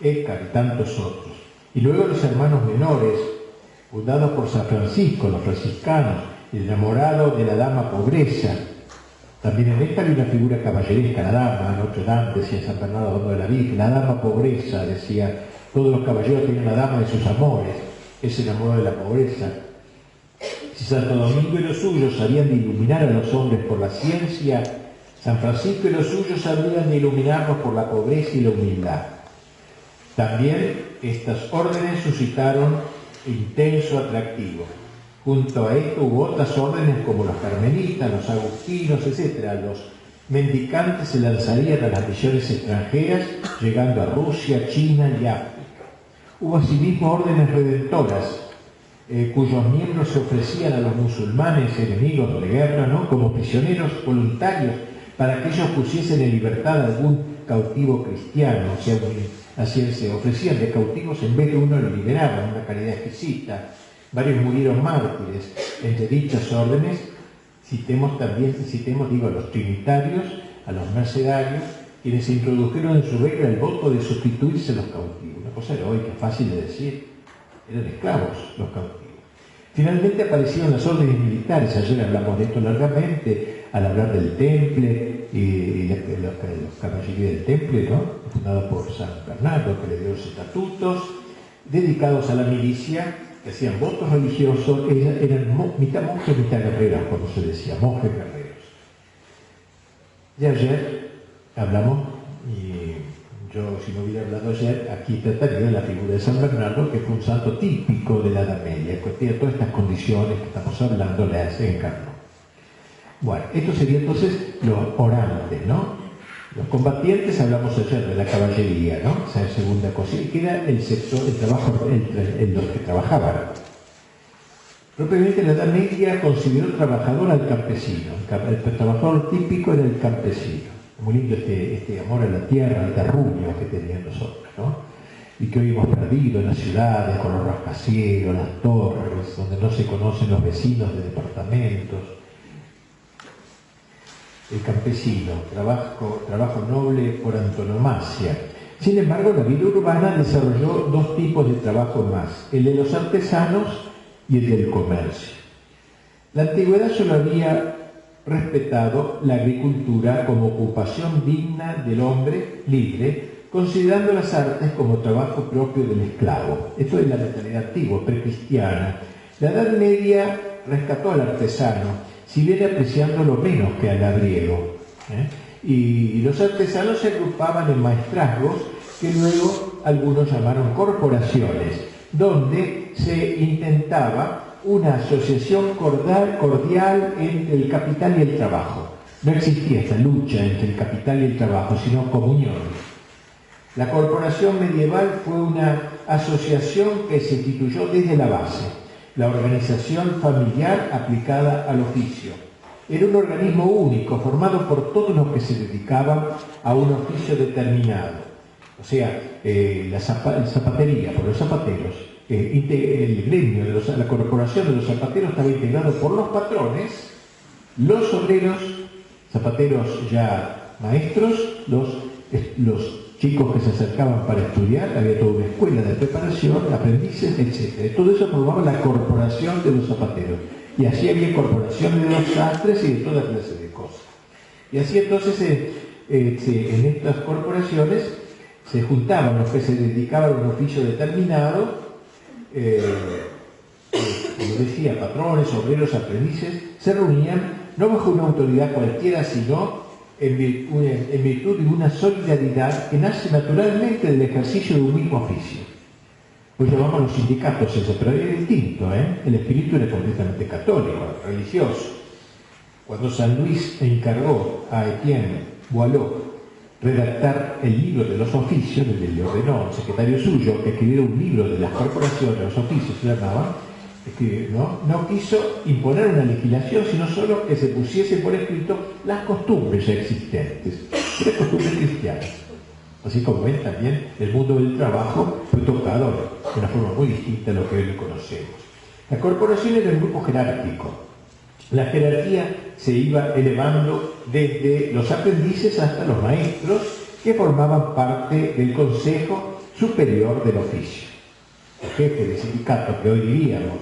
Écar y tantos otros. Y luego los hermanos menores, fundados por San Francisco, los franciscanos, el enamorado de la dama pobreza. También en esta hay una figura caballeresca, la dama, Notre Dame, decía San Bernardo hablando de la Virgen, la dama pobreza, decía, todos los caballeros tienen una dama de sus amores, es el enamorado de la pobreza. Si Santo Domingo y los suyos sabían de iluminar a los hombres por la ciencia, San Francisco y los suyos sabían de iluminarnos por la pobreza y la humildad. También estas órdenes suscitaron intenso atractivo. Junto a esto hubo otras órdenes como los carmelitas, los agustinos, etc. Los mendicantes se lanzarían a las misiones extranjeras, llegando a Rusia, China y África. Hubo asimismo órdenes redentoras, cuyos miembros se ofrecían a los musulmanes enemigos de guerra, ¿no? Como prisioneros voluntarios para que ellos pusiesen en libertad a algún cautivo cristiano. O sea, así se ofrecían de cautivos, en vez de uno lo liberaban, una caridad exquisita. Varios murieron mártires. Entre dichas órdenes citemos a los trinitarios, a los mercedarios, quienes se introdujeron en su regla el voto de sustituirse a los cautivos. Una cosa heroica, fácil de decir. Eran esclavos los cautivos. Finalmente aparecieron las órdenes militares. Ayer hablamos de esto largamente, al hablar del Temple y los caballería del Temple, ¿no? Fundado por San Bernardo, que le dio los estatutos, dedicados a la milicia, que hacían votos religiosos, eran mitad monjes, mitad guerreros, como se decía, monjes guerreros. Y ayer hablamos, y yo si no hubiera hablado ayer, aquí trataría de la figura de San Bernardo, que fue un santo típico de la Edad Media, que tenía todas estas condiciones que estamos hablando, las encarnó. Bueno, esto sería entonces los orantes, ¿no? Los combatientes, hablamos ayer de la caballería, ¿no? Esa es segunda cosa, y queda el sector, el trabajo, los que trabajaban. Propiamente la Edad Media consideró trabajador al campesino. El trabajador típico era el campesino. Muy lindo este amor a la tierra, el terruño que tenían nosotros, ¿no? Y que hoy hemos perdido en las ciudades con los rascacielos, las torres, donde no se conocen los vecinos de departamentos. El campesino, trabajo noble por antonomasia. Sin embargo, la vida urbana desarrolló dos tipos de trabajo más, el de los artesanos y el del comercio. La antigüedad solo había respetado la agricultura como ocupación digna del hombre libre, considerando las artes como trabajo propio del esclavo. Esto es la mentalidad antigua, precristiana. La Edad Media rescató al artesano, si bien apreciándolo menos que al labriego. Y los artesanos se agrupaban en maestrazgos que luego algunos llamaron corporaciones, donde se intentaba una asociación cordial entre el capital y el trabajo. No existía esta lucha entre el capital y el trabajo, sino comunión. La corporación medieval fue una asociación que se instituyó desde la base, la organización familiar aplicada al oficio. Era un organismo único, formado por todos los que se dedicaban a un oficio determinado. O sea, la zapatería, por los zapateros, el gremio, la corporación de los zapateros estaba integrado por los patrones, los obreros, zapateros ya maestros, los chicos que se acercaban para estudiar, había toda una escuela de preparación, aprendices, etc. Todo eso formaba la corporación de los zapateros. Y así había corporaciones de los sastres y de toda clase de cosas. Y así entonces en estas corporaciones se juntaban los que se dedicaban a un oficio determinado, como decía, patrones, obreros, aprendices, se reunían no bajo una autoridad cualquiera, sino en virtud de una solidaridad que nace naturalmente del ejercicio de un mismo oficio. Pues llamamos los sindicatos eso, pero era distinto, El espíritu era completamente católico, religioso. Cuando San Luis encargó a Etienne Boileau redactar el libro de los oficios, le ordenó al secretario suyo que escribiera un libro de las corporaciones, de los oficios se llamaban, no quiso imponer una legislación, sino solo que se pusiese por escrito las costumbres ya existentes, las costumbres cristianas. Así como ven, también el mundo del trabajo fue tocado de una forma muy distinta a lo que hoy conocemos. La corporación era un grupo jerárquico. La jerarquía se iba elevando desde los aprendices hasta los maestros, que formaban parte del Consejo Superior del Oficio. El jefe del sindicato, que hoy diríamos.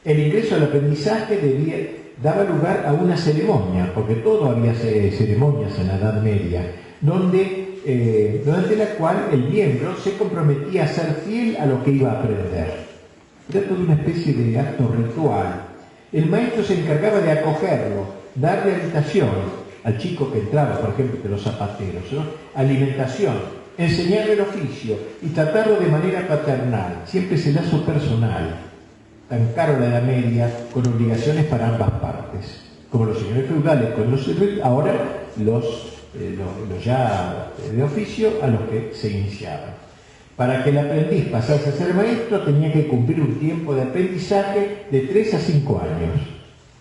El ingreso al aprendizaje daba lugar a una ceremonia, porque todo había ceremonias en la Edad Media, durante la cual el miembro se comprometía a ser fiel a lo que iba a aprender. Era toda una especie de acto ritual. El maestro se encargaba de acogerlo, darle habitación al chico que entraba, por ejemplo, de los zapateros, alimentación, enseñarle el oficio y tratarlo de manera paternal, siempre ese lazo personal, tan caro la Edad Media, con obligaciones para ambas partes, como los señores feudales con los ahora los ya de oficio a los que se iniciaban. Para que el aprendiz pasase a ser maestro tenía que cumplir un tiempo de aprendizaje de 3 a 5 años,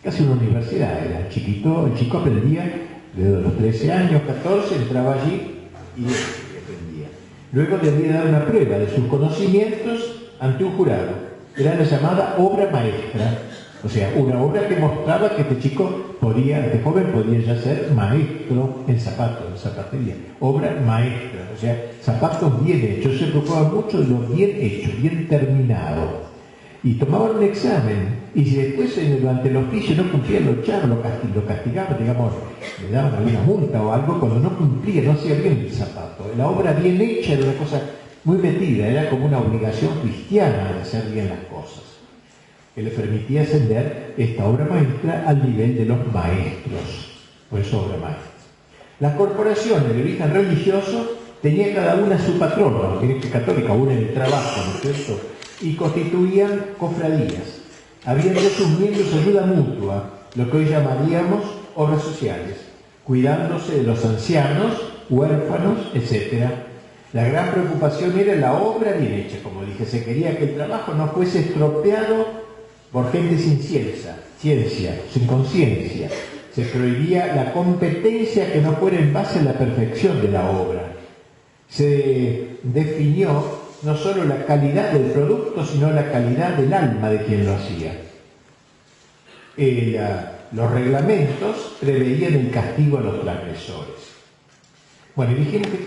casi una universidad, era chiquito, el chico aprendía desde los 13 años, 14, entraba allí y aprendía. Luego debía dar una prueba de sus conocimientos ante un jurado. Era la llamada obra maestra, o sea, una obra que mostraba que este chico podía, este joven podía ya ser maestro en zapatos, en zapatería. Obra maestra, o sea, zapatos bien hechos. Se preocupaba mucho de lo bien hecho, bien terminado. Y tomaban un examen, y si después durante el oficio no cumplía, lo echaban, lo castigaban, digamos, le daban alguna multa o algo cuando no cumplía, no hacía bien el zapato. La obra bien hecha era una cosa muy metida, era como una obligación cristiana de hacer bien las cosas, que le permitía ascender esta obra maestra al nivel de los maestros, por eso obra maestra. Las corporaciones de origen religioso tenían cada una su patrono, la Iglesia Católica, una en el trabajo, ¿no es cierto?, y constituían cofradías. Había de sus miembros ayuda mutua, lo que hoy llamaríamos obras sociales, cuidándose de los ancianos, huérfanos, etc. La gran preocupación era la obra bien hecha, como dije. Se quería que el trabajo no fuese estropeado por gente sin ciencia, sin conciencia. Se prohibía la competencia que no fuera en base a la perfección de la obra. Se definió no solo la calidad del producto, sino la calidad del alma de quien lo hacía. Los reglamentos preveían el castigo a los transgresores. Bueno, y dijimos que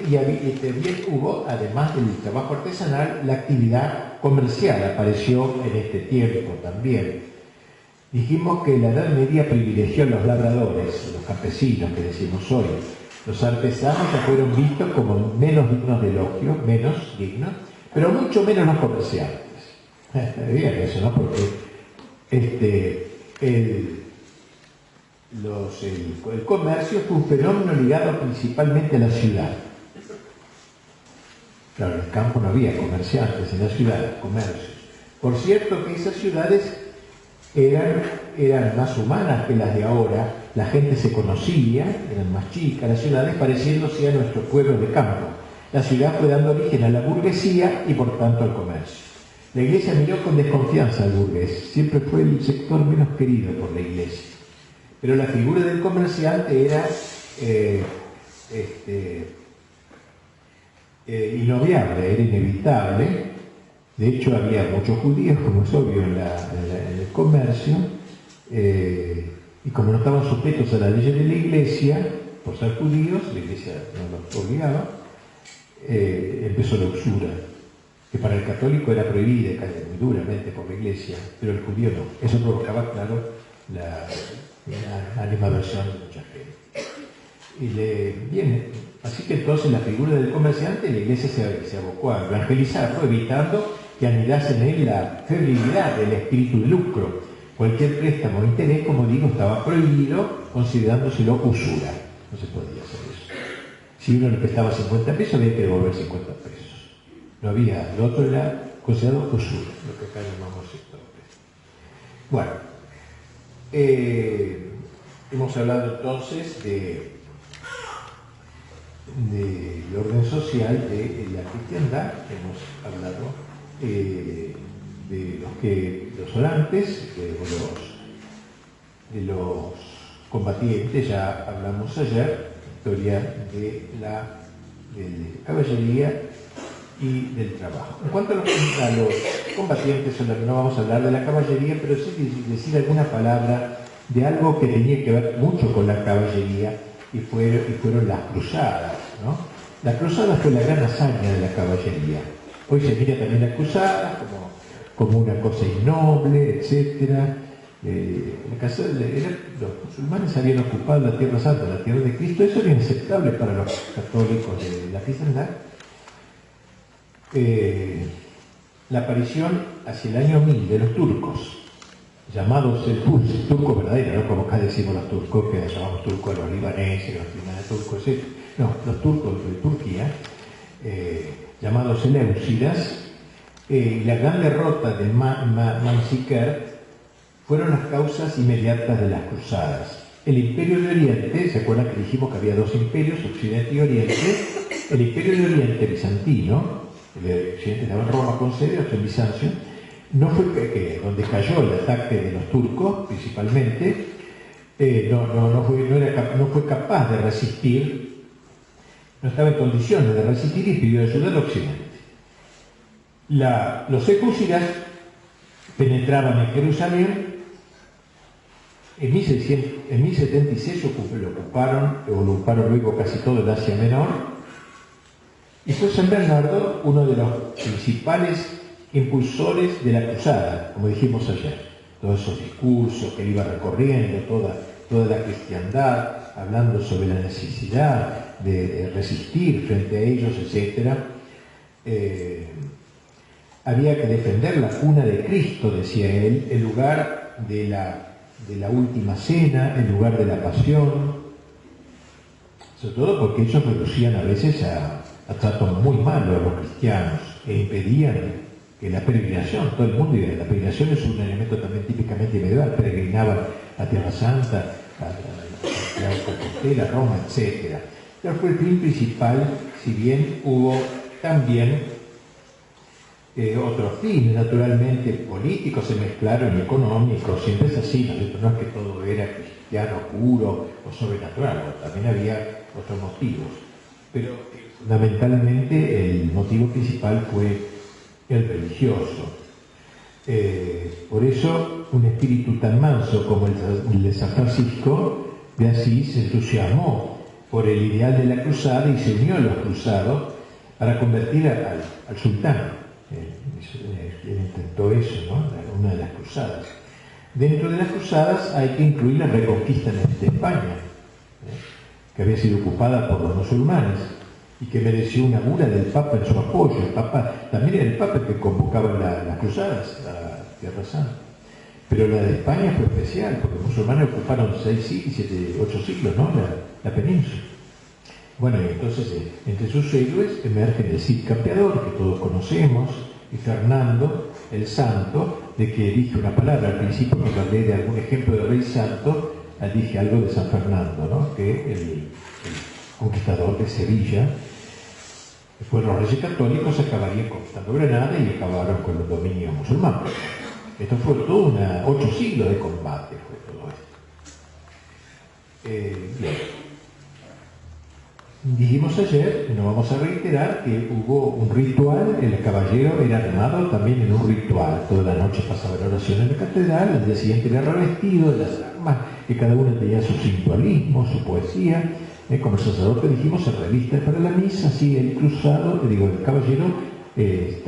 también hubo, además del trabajo artesanal, la actividad comercial apareció en este tiempo también. Dijimos que la Edad Media privilegió a los labradores, los campesinos que decimos hoy. Los artesanos ya fueron vistos como menos dignos de elogio, menos dignos, pero mucho menos los comerciantes. Está bien eso, ¿no? Porque el comercio fue un fenómeno ligado principalmente a la ciudad. Claro, en el campo no había comerciantes, en la ciudad, comercios. Por cierto que esas ciudades eran más humanas que las de ahora, la gente se conocía, eran más chicas, las ciudades pareciéndose a nuestros pueblos de campo. La ciudad fue dando origen a la burguesía y por tanto al comercio. La Iglesia miró con desconfianza al burgués, siempre fue el sector menos querido por la Iglesia. Pero la figura del comerciante era inobviable, era inevitable. De hecho, había muchos judíos, como es obvio, en el comercio, y como no estaban sujetos a las leyes de la Iglesia, por ser judíos, la Iglesia no los obligaba, empezó la usura, que para el católico era prohibida muy duramente por la Iglesia, pero el judío no. Eso provocaba, claro, la animadversión de mucha gente. Así que entonces la figura del comerciante, la Iglesia se abocó a evangelizarlo, evitando que anidase en él la febrilidad del espíritu de lucro. Cualquier préstamo o interés, como digo, estaba prohibido, considerándoselo usura. No se podía hacer eso. Si uno le prestaba 50 pesos, había que devolver 50 pesos. No había, lo otro era considerado usura, lo que acá llamamos sector. Bueno, hemos hablado entonces del orden social de la cristiandad, hemos hablado de los orantes, de los combatientes, ya hablamos ayer, historia de la caballería y del trabajo. En cuanto a los combatientes, no vamos a hablar de la caballería, pero sí decir alguna palabra de algo que tenía que ver mucho con la caballería y fueron las cruzadas, ¿no? La cruzada fue la gran hazaña de la caballería. Hoy se mira también la cruzada como una cosa innoble, etc. Los musulmanes habían ocupado la Tierra Santa, la Tierra de Cristo. Eso era inaceptable para los católicos de la cristiandad. La aparición hacia el año 1000 de los turcos, llamados el turco verdadero, ¿no? Como acá decimos los turcos, que llamamos turcos a los libaneses, los turcos, etc. No, los turcos de Turquía, llamados eleusidas, y la gran derrota de Mansiker fueron las causas inmediatas de las cruzadas. El Imperio de Oriente, ¿se acuerdan que dijimos que había dos imperios, Occidente y Oriente? El Imperio de Oriente bizantino, el Occidente estaba en Roma con sede, otro en Bizancio, no fue donde cayó el ataque de los turcos, principalmente, no fue capaz de resistir, no estaba en condiciones de resistir y pidió ayuda al Occidente. Los secúsidas penetraban en Jerusalén. En 1076 lo ocuparon luego casi todo el Asia Menor, y fue San Bernardo uno de los principales impulsores de la cruzada, como dijimos ayer. Todos esos discursos que él iba recorriendo, toda la cristiandad, hablando sobre la necesidad de resistir frente a ellos, etc. Había que defender la cuna de Cristo, decía él, el lugar de la última cena, el lugar de la pasión, sobre todo porque ellos reducían a veces a tratos muy malos a los cristianos e impedían que la peregrinación, todo el mundo iba. La peregrinación es un elemento también típicamente medieval, peregrinaban a Tierra Santa, a Compostela, a Roma, etc. Pero fue el fin principal, si bien hubo también otros fines, naturalmente políticos se mezclaron y económicos, siempre es así, ¿no? No es que todo era cristiano puro o sobrenatural, también había otros motivos, pero fundamentalmente el motivo principal fue el religioso. Por eso un espíritu tan manso como el de San Francisco de Asís se entusiasmó por el ideal de la cruzada y se unió a los cruzados para convertir al sultán. Él intentó eso, ¿no? Una de las cruzadas. Dentro de las cruzadas hay que incluir la reconquista de España, que había sido ocupada por los musulmanes y que mereció una bula del Papa en su apoyo. El Papa también era el Papa que convocaba las cruzadas a Tierra Santa. Pero la de España fue especial, porque los musulmanes ocuparon 6 siglos, 8 siglos, ¿no? La península. Bueno, y entonces entre sus héroes emergen el Cid Campeador, que todos conocemos, y Fernando, el santo, de que dije una palabra al principio cuando hablé de algún ejemplo de rey santo, dije algo de San Fernando, ¿no? Que el conquistador de Sevilla, después los reyes católicos acabarían conquistando Granada y acabaron con el dominio musulmán. Esto fue todo 8 siglos de combate, fue todo esto. Bien. Dijimos ayer, y nos vamos a reiterar, que hubo un ritual, el caballero era armado también en un ritual. Toda la noche pasaba en oración en la catedral, al día siguiente era revestido de las armas, que cada uno tenía su simbolismo, su poesía. Como el sacerdote dijimos, se reviste para la misa, así el cruzado, el caballero se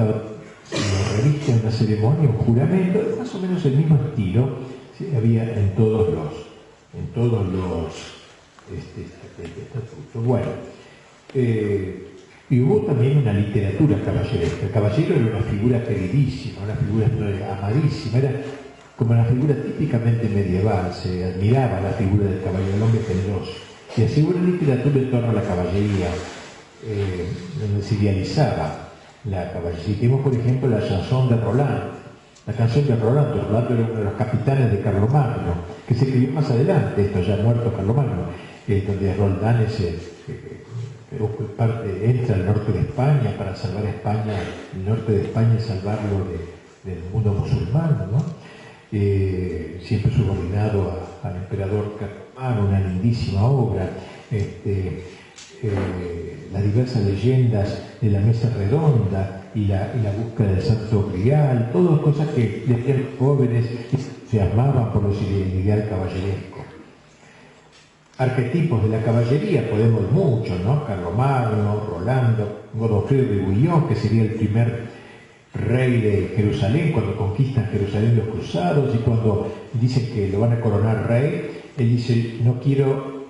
reviste en una ceremonia, un juramento, más o menos el mismo estilo, ¿sí? Había en todos los estatutos. Bueno, y hubo también una literatura caballeresca. El caballero era una figura queridísima, una figura amadísima, era como una figura típicamente medieval, se admiraba la figura del caballero, del hombre generoso. Y así hubo una literatura en torno a la caballería, donde se idealizaba la caballería. Citemos, por ejemplo, la chanson de Roland. La canción de Rolando era uno de los capitanes de Carlomagno, que se escribió más adelante, esto ya muerto Carlomagno, donde Roldán entra al norte de España para salvar a España, el norte de España y salvarlo del mundo musulmán, ¿no? Siempre subordinado al emperador Carlomagno, una lindísima obra. Las diversas leyendas de la mesa redonda y la búsqueda del Santo Grial, todas cosas que leían jóvenes se armaban por el ideal caballeresco. Arquetipos de la caballería podemos mucho, ¿no? Carlomagno, Rolando, Godofredo de Bouillon, que sería el primer rey de Jerusalén cuando conquistan Jerusalén los cruzados, y cuando dicen que lo van a coronar rey, él dice: no quiero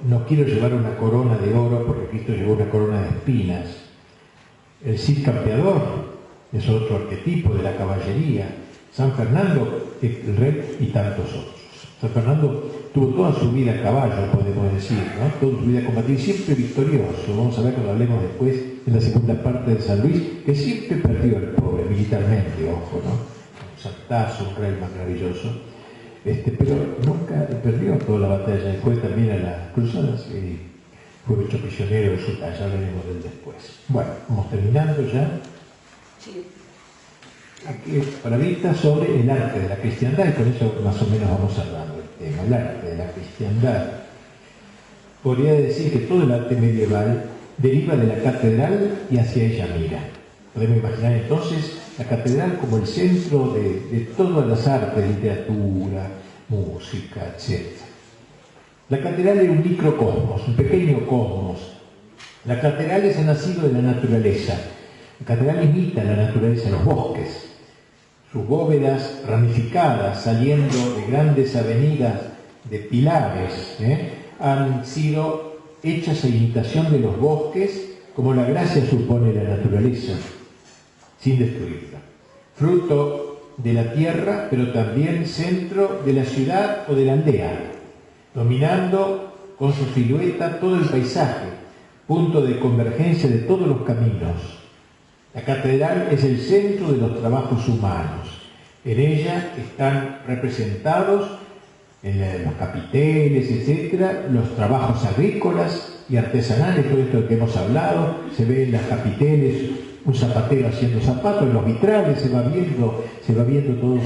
llevar una corona de oro porque Cristo llevó una corona de espinas. El Cid Campeador es otro arquetipo de la caballería. San Fernando, el rey, y tantos otros. San Fernando tuvo toda su vida a caballo, podemos decir, ¿no? Toda su vida combatir, siempre victorioso. Vamos a ver cuando hablemos después en la segunda parte de San Luis, que siempre perdió el pobre, militarmente, ojo, ¿no? Un santazo, un rey maravilloso. Pero nunca perdió toda la batalla. Después también a las cruzadas y fue hecho prisionero de su talla, ya veremos del después. Bueno, vamos terminando ya. Sí. Aquí para vista sobre el arte de la cristiandad, y con eso más o menos vamos cerrando el tema. El arte de la cristiandad. Podría decir que todo el arte medieval deriva de la catedral y hacia ella mira. Podemos imaginar entonces La catedral como el centro de todas las artes, literatura, música, etc. La catedral es un microcosmos, un pequeño cosmos. La catedral es el nacido de la naturaleza. La catedral imita la naturaleza, los bosques. Sus bóvedas ramificadas, saliendo de grandes avenidas de pilares, han sido hechas a imitación de los bosques, como la gracia supone la naturaleza, sin destruirla. Fruto de la tierra, pero también centro de la ciudad o de la aldea, dominando con su silueta todo el paisaje, punto de convergencia de todos los caminos. La catedral es el centro de los trabajos humanos. En ella están representados, en los capiteles, etc., los trabajos agrícolas y artesanales, todo esto que hemos hablado. Se ve en las capiteles un zapatero haciendo zapatos, en los vitrales se va viendo todos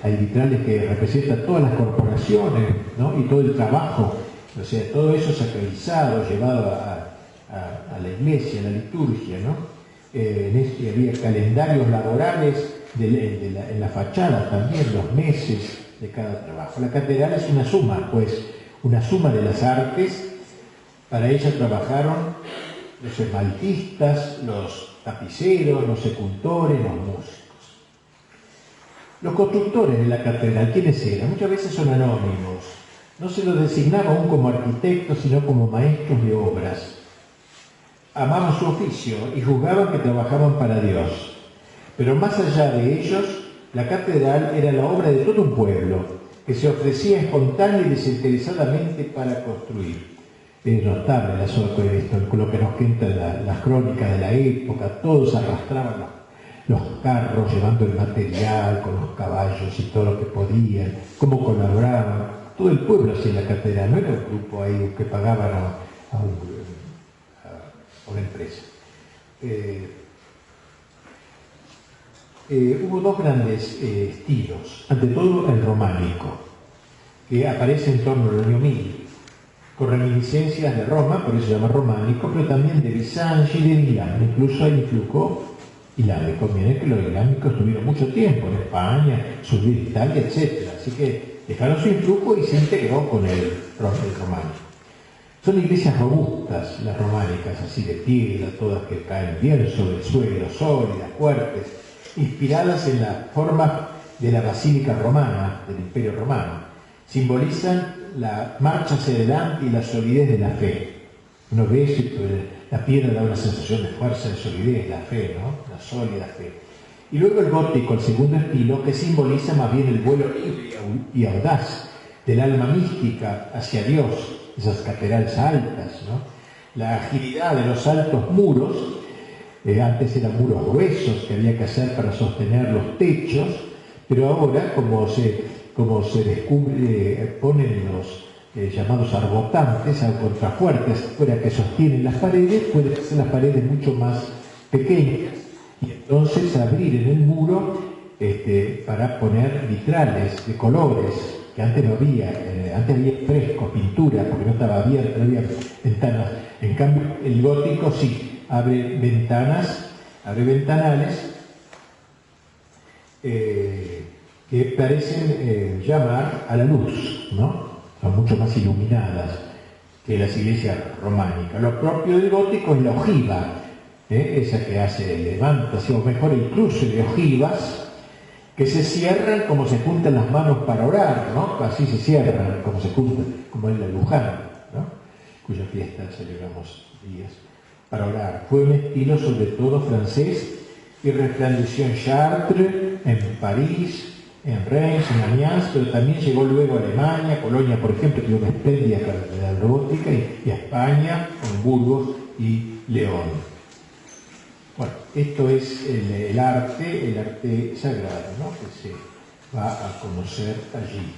hay vitrales que representan todas las corporaciones, ¿no? Y todo el trabajo, o sea, todo eso sacralizado, llevado a la iglesia, a la liturgia, ¿no? Había calendarios laborales en la fachada también, los meses de cada trabajo. La catedral es una suma, pues, una suma de las artes. Para ella trabajaron los esmaltistas, los tapiceros, los escultores, los músicos. Los constructores de la catedral, ¿quiénes eran? Muchas veces son anónimos. No se los designaba aún como arquitectos, sino como maestros de obras. Amaban su oficio y juzgaban que trabajaban para Dios. Pero más allá de ellos, la catedral era la obra de todo un pueblo, que se ofrecía espontánea y desinteresadamente para construir. Es notable esto, con lo que nos cuentan las crónicas de la época. Todos arrastraban los carros, llevando el material, con los caballos y todo lo que podían, cómo colaboraban. Todo el pueblo hacía la catedral, no era un grupo ahí que pagaban a una empresa. Hubo dos grandes estilos, ante todo el románico, que aparece en torno al año 1000, con reminiscencias de Roma, por eso se llama románico, pero también de Bizancio y de Milán. Incluso hay influjo islámico. Miren que los islámicos estuvieron mucho tiempo en España, sur de Italia, etc. Así que dejaron su influjo y se integró con el románico. Son iglesias robustas, las románicas, así de piedra, todas que caen bien sobre el suelo, sólidas, fuertes, inspiradas en la forma de la basílica romana, del Imperio Romano. Simbolizan la marcha hacia adelante y la solidez de la fe. Uno ve eso, la piedra da una sensación de fuerza, de solidez, la fe, ¿no? La sólida fe. Y luego el gótico, el segundo estilo, que simboliza más bien el vuelo libre y audaz del alma mística hacia Dios, esas catedrales altas, ¿no? La agilidad de los altos muros, antes eran muros gruesos que había que hacer para sostener los techos, pero ahora, como se descubre, ponen los llamados arbotantes, contrafuertes fuera que sostienen las paredes, pueden hacer las paredes mucho más pequeñas y entonces abrir en el muro para poner vitrales de colores que antes no había. Antes había frescos, pintura, porque no estaba abierto, no había ventanas. En cambio, el gótico sí, abre ventanales que parecen llamar a la luz, ¿no? Son mucho más iluminadas que las iglesias románicas. Lo propio del gótico es la ojiva, esa que levanta, o mejor incluso de ojivas, que se cierran como se juntan las manos para orar, ¿no? Así se cierran, como se juntan, como en la Luján, ¿no? Cuya fiesta celebramos días para orar. Fue un estilo sobre todo francés y resplandeció en Chartres, en París, en Reims, en Amiens, pero también llegó luego a Alemania, Colonia, por ejemplo, que tuvo una espléndida catedral robótica, y a España, con Burgos y León. Bueno, esto es el arte sagrado, ¿no? Que se va a conocer allí.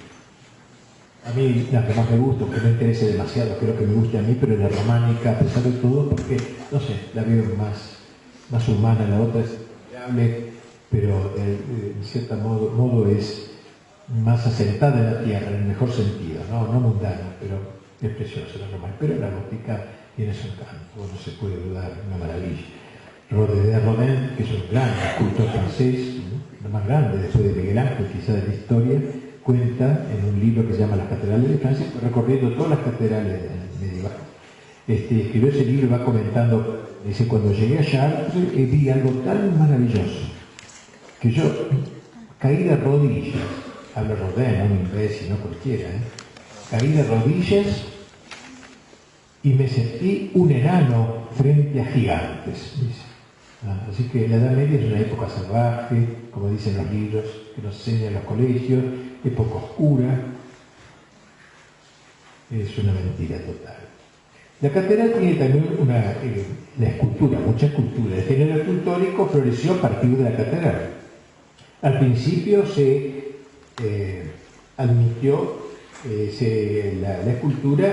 A mí la que más me gusta, que no me interese demasiado, creo que me guste a mí, pero la románica, a pesar de todo, porque, no sé, la veo más humana, la otra es admirable, pero en cierto modo es más asentada en la tierra, en el mejor sentido, no mundana, pero es preciosa la románica. Pero la gótica tiene su encanto, no se puede dudar, una maravilla. Rodin, que es un gran escultor francés, el más grande después de Miguel Ángel, quizá de la historia, cuenta en un libro que se llama Las Catedrales de Francia, recorriendo todas las catedrales medievales. Escribió ese libro y va comentando, dice, cuando llegué a Chartres vi algo tan maravilloso que yo caí de rodillas, habla Rodin, no un imbécil, no cualquiera, caí de rodillas y me sentí un enano frente a gigantes, dice. Así que la Edad Media es una época salvaje, como dicen los libros que nos enseñan los colegios, época oscura, es una mentira total. La catedral tiene también la escultura, mucha escultura. El género escultórico floreció a partir de la catedral. Al principio se admitió la escultura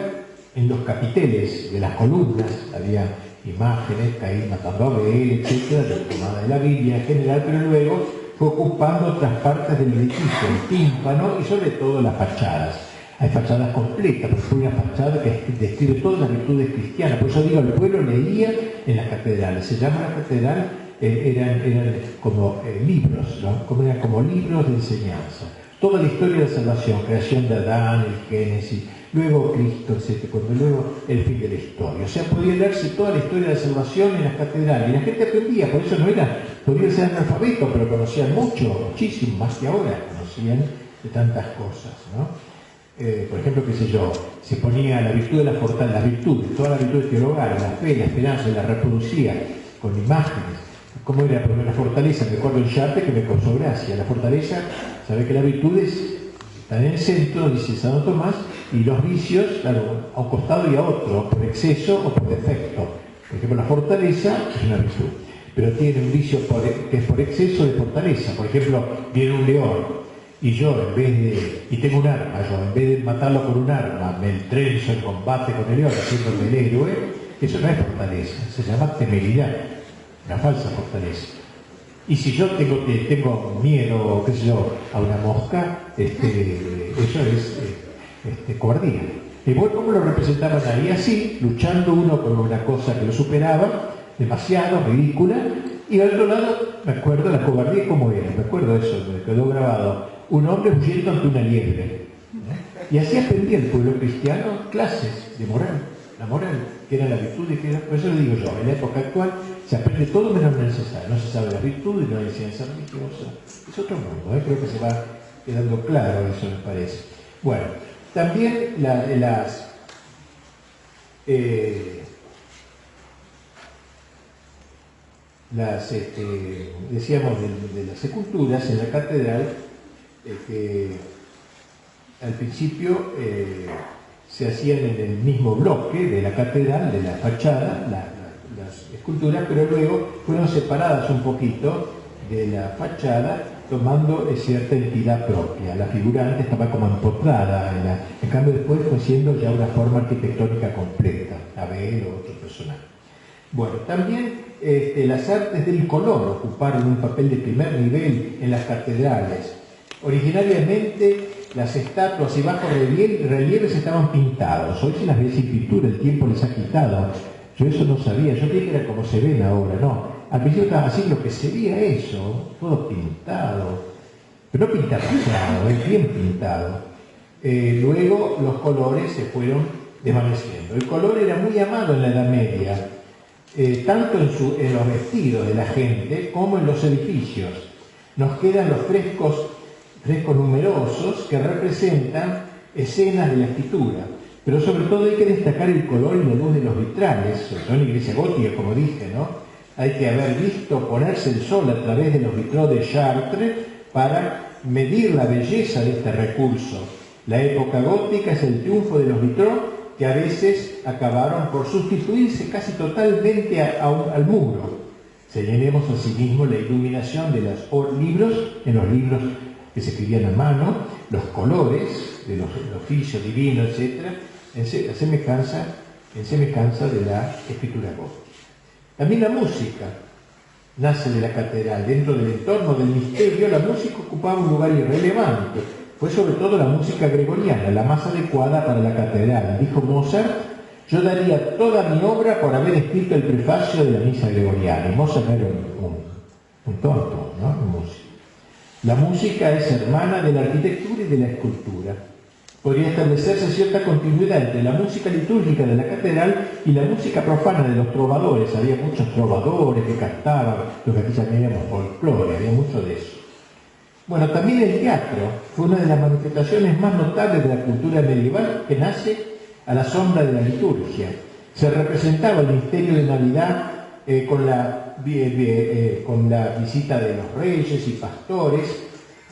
en los capiteles de las columnas, había imágenes, Caín matando a Abel, etcétera, tomada de la Biblia en general, pero luego fue ocupando otras partes del edificio, el tímpano y sobre todo las fachadas. Hay fachadas completas, porque fue una fachada que describe todas las virtudes cristianas. Por eso digo, el pueblo leía en las catedrales. Se llama la catedral, eran como libros, ¿no? Eran como libros de enseñanza. Toda la historia de la salvación, creación de Adán, el Génesis, luego Cristo, etc. Luego el fin de la historia. O sea, podía leerse toda la historia de la salvación en las catedrales. Y la gente aprendía, por eso no era, podían ser analfabetos, pero conocían mucho, muchísimo, más que ahora, conocían de tantas cosas, ¿no? Por ejemplo, qué sé yo, se ponía la virtud de la fortaleza, toda la virtud teologal, la fe, la esperanza, la reproducía con imágenes. ¿Cómo era? Porque la fortaleza, me acuerdo en Chartres que me causó gracia. La fortaleza, sabe que las virtudes están en el centro, dice Santo Tomás, y los vicios, claro, a un costado y a otro, por exceso o por defecto. Por ejemplo, la fortaleza es una virtud, pero tiene un vicio que es por exceso de fortaleza. Por ejemplo, viene un león, y yo, y tengo un arma, yo en vez de matarlo con un arma, me entrenzo en combate con el león, haciéndome el héroe, eso no es fortaleza, se llama temeridad, una falsa fortaleza. Y si yo tengo miedo, qué sé yo, a una mosca, eso es cobardía. Y bueno, ¿cómo lo representaban ahí? Así, luchando uno con una cosa que lo superaba, demasiado, ridícula, y al otro lado, me acuerdo la cobardía como era, me acuerdo eso, me quedó grabado. Un hombre huyendo ante una liebre. Y así aprendía el pueblo cristiano clases de moral, la moral, que era la virtud y que era, por eso le digo yo, en la época actual se aprende todo menos lo necesario, no se sabe la virtud y no hay ciencia religiosa. Es otro mundo, creo que se va quedando claro eso, me parece. Bueno, también decíamos de las sepulturas en la catedral, que al principio se hacían en el mismo bloque de la catedral, de la fachada, las esculturas, pero luego fueron separadas un poquito de la fachada, tomando cierta entidad propia. La figura antes estaba como empotrada, en cambio después fue siendo ya una forma arquitectónica completa, Abel o otro personaje. Bueno, también las artes del color ocuparon un papel de primer nivel en las catedrales. Originariamente las estatuas y bajos relieves estaban pintados. Hoy se las ve sin pintura, el tiempo les ha quitado. Yo eso no sabía, yo creía que era como se ven ahora, no. Al principio estaba así, lo que sería eso, todo pintado. Pero no pintado, es bien pintado. Luego los colores se fueron desvaneciendo. El color era muy amado en la Edad Media, tanto en los vestidos de la gente como en los edificios. Nos quedan los frescos numerosos que representan escenas de la escritura, pero sobre todo hay que destacar el color y la luz de los vitrales, sobre todo en la iglesia gótica, como dije, ¿no? Hay que haber visto ponerse el sol a través de los vitraux de Chartres para medir la belleza de este recurso. La época gótica es el triunfo de los vitraux que a veces acabaron por sustituirse casi totalmente al muro. Señalemos asimismo la iluminación de los libros, en los libros que se escribían a mano, los colores de los oficios divinos, etc., en semejanza de la escritura gótica. También la música nace de la catedral. Dentro del entorno del misterio, la música ocupaba un lugar irrelevante. Fue sobre todo la música gregoriana, la más adecuada para la catedral. Dijo Mozart, Yo daría toda mi obra por haber escrito el prefacio de la misa gregoriana. Y Mozart era un tonto, ¿no? Un músico. La música es hermana de la arquitectura y de la escultura. Podría establecerse cierta continuidad entre la música litúrgica de la catedral y la música profana de los trovadores. Había muchos trovadores que cantaban, lo que aquí llamaríamos folclore, había mucho de eso. Bueno, también el teatro fue una de las manifestaciones más notables de la cultura medieval que nace a la sombra de la liturgia. Se representaba el misterio de Navidad con la visita de los reyes y pastores,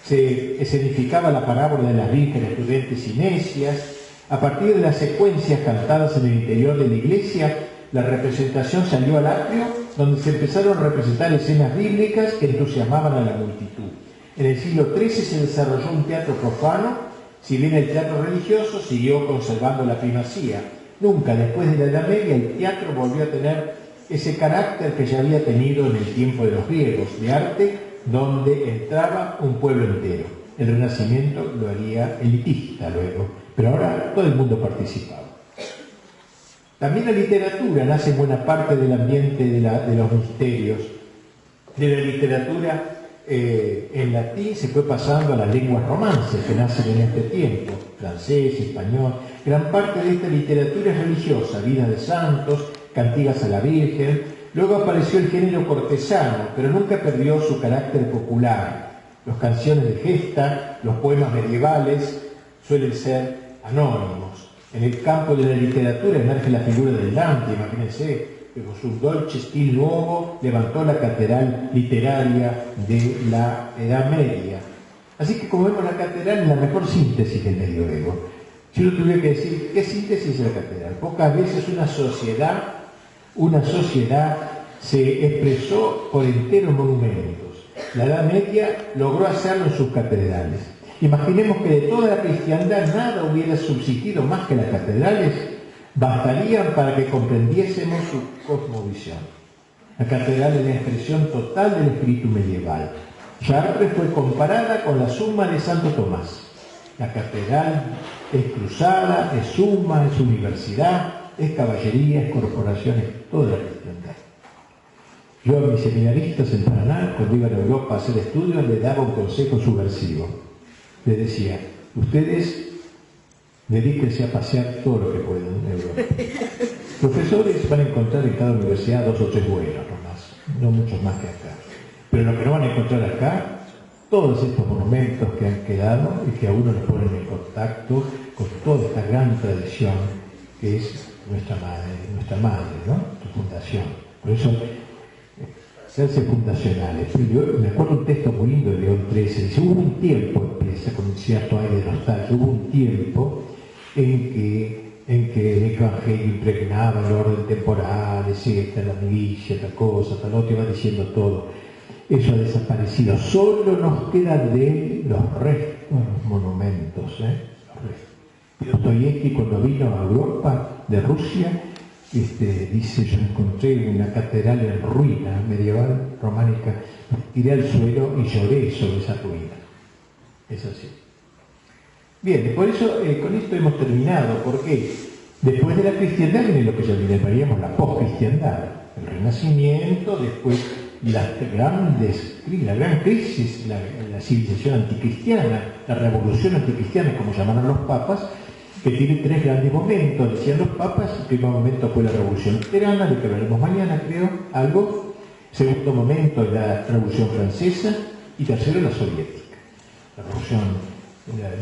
se escenificaba la parábola de las vírgenes prudentes y necias. A partir de las secuencias cantadas en el interior de la iglesia, la representación salió al atrio, donde se empezaron a representar escenas bíblicas que entusiasmaban a la multitud. En el siglo XIII se desarrolló un teatro profano, si bien el teatro religioso siguió conservando la primacía. Nunca después de la Edad Media el teatro volvió a tener ese carácter que ya había tenido en el tiempo de los griegos, de arte donde entraba un pueblo entero. El Renacimiento lo haría elitista luego, pero ahora todo el mundo participaba. También la literatura nace en buena parte del ambiente de los misterios. De la literatura en latín se fue pasando a las lenguas romances que nacen en este tiempo, francés, español. Gran parte de esta literatura es religiosa, vidas de santos, cantigas a la Virgen. Luego apareció el género cortesano, pero nunca perdió su carácter popular. Las canciones de gesta, los poemas medievales suelen ser anónimos. En el campo de la literatura emerge la figura del Dante, imagínense, que con su dolce stil nuovo levantó la catedral literaria de la Edad Media. Así que, como vemos, la catedral es la mejor síntesis del medioevo. Si yo tuviera que decir, ¿qué síntesis es la catedral? Pocas veces una sociedad se expresó por entero en monumentos. La Edad Media logró hacerlo en sus catedrales. Imaginemos que de toda la cristiandad nada hubiera subsistido más que las catedrales, bastarían para que comprendiésemos su cosmovisión. La catedral es la expresión total del espíritu medieval. Chartres fue comparada con la suma de Santo Tomás. La catedral es cruzada, es suma, es universidad, es caballería, es corporación, es toda la cristiandad. Yo a mis seminaristas en Paraná, cuando iban a Europa a hacer estudios, les daba un consejo subversivo. Les decía, ustedes dedíquense a pasear todo lo que puedan en Europa. Profesores van a encontrar en cada universidad 2 o 3 buenos nomás, no muchos más que acá. Pero lo que no van a encontrar acá, todos estos monumentos que han quedado y que a uno le ponen en contacto con toda esta gran tradición que es nuestra madre, ¿no? Tu fundación. Por eso, hacerse fundacionales. Yo me acuerdo un texto muy lindo de León XIII, dice, hubo un tiempo, empieza con un cierto aire de nostalgia, hubo un tiempo en que el Evangelio impregnaba el orden temporal, etc., la milicia, tal cosa, tal otro, iba diciendo todo. Eso ha desaparecido. Solo nos quedan de él los restos, los monumentos, los restos. Dostoyevski, cuando vino a Europa de Rusia, dice, yo encontré una catedral en ruina medieval, románica, tiré al suelo y lloré sobre esa ruina. Es así. Bien, por eso con esto hemos terminado, porque después de la cristiandad viene lo que ya llamaríamos la poscristiandad, el Renacimiento, después la gran crisis, la civilización anticristiana, la revolución anticristiana, como llamaron los papas, que tiene 3 grandes momentos, decían los papas. El primer momento fue la revolución luterana, de que hablaremos mañana, creo, algo. Segundo momento es la revolución francesa y tercero la soviética. La revolución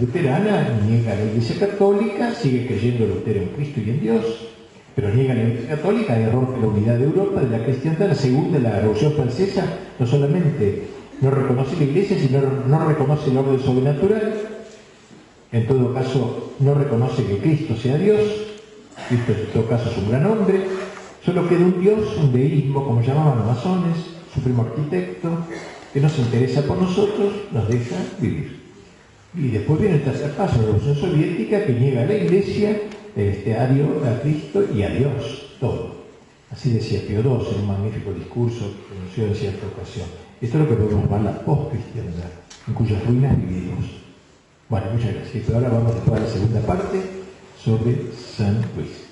luterana niega la Iglesia Católica, sigue creyendo Lutero en Cristo y en Dios, pero niega la Iglesia Católica y rompe la unidad de Europa, de la cristiandad. La segunda, la Revolución Francesa, no solamente no reconoce la Iglesia, sino no reconoce el orden sobrenatural. En todo caso, no reconoce que Cristo sea Dios. Cristo en todo caso es un gran hombre. Solo queda un Dios, un deísmo, como llamaban los masones, supremo arquitecto, que no se interesa por nosotros, nos deja vivir. Y después viene el tercer paso, la Revolución Soviética, que niega a la Iglesia, a Cristo y a Dios, todo. Así decía Pío II en un magnífico discurso que pronunció en cierta ocasión. Esto es lo que podemos llamar la poscristiandad, en cuyas ruinas vivimos. Bueno, muchas gracias. Pero ahora vamos después a la segunda parte sobre San Luis.